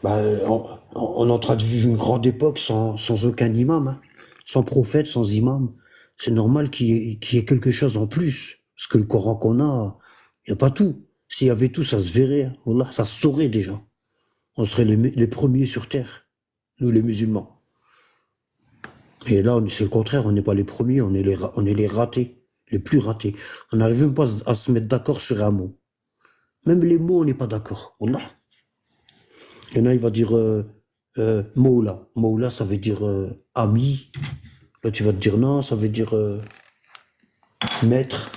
on est en train de vivre une grande époque sans aucun imam, hein. Sans prophète, sans imam. C'est normal qu'il y ait quelque chose en plus. Parce que le Coran qu'on a, il n'y a pas tout. S'il y avait tout, ça se verrait, hein. Wallah, ça se saurait déjà. On serait les premiers sur terre, nous les musulmans. Et là, c'est le contraire, on n'est pas les premiers, on est les ratés, les plus ratés. On n'arrive même pas à se mettre d'accord sur un mot. Même les mots, on n'est pas d'accord. Wallah. Il y en a, il va dire Moula. Moula, ça veut dire ami. Là, tu vas te dire non, ça veut dire maître.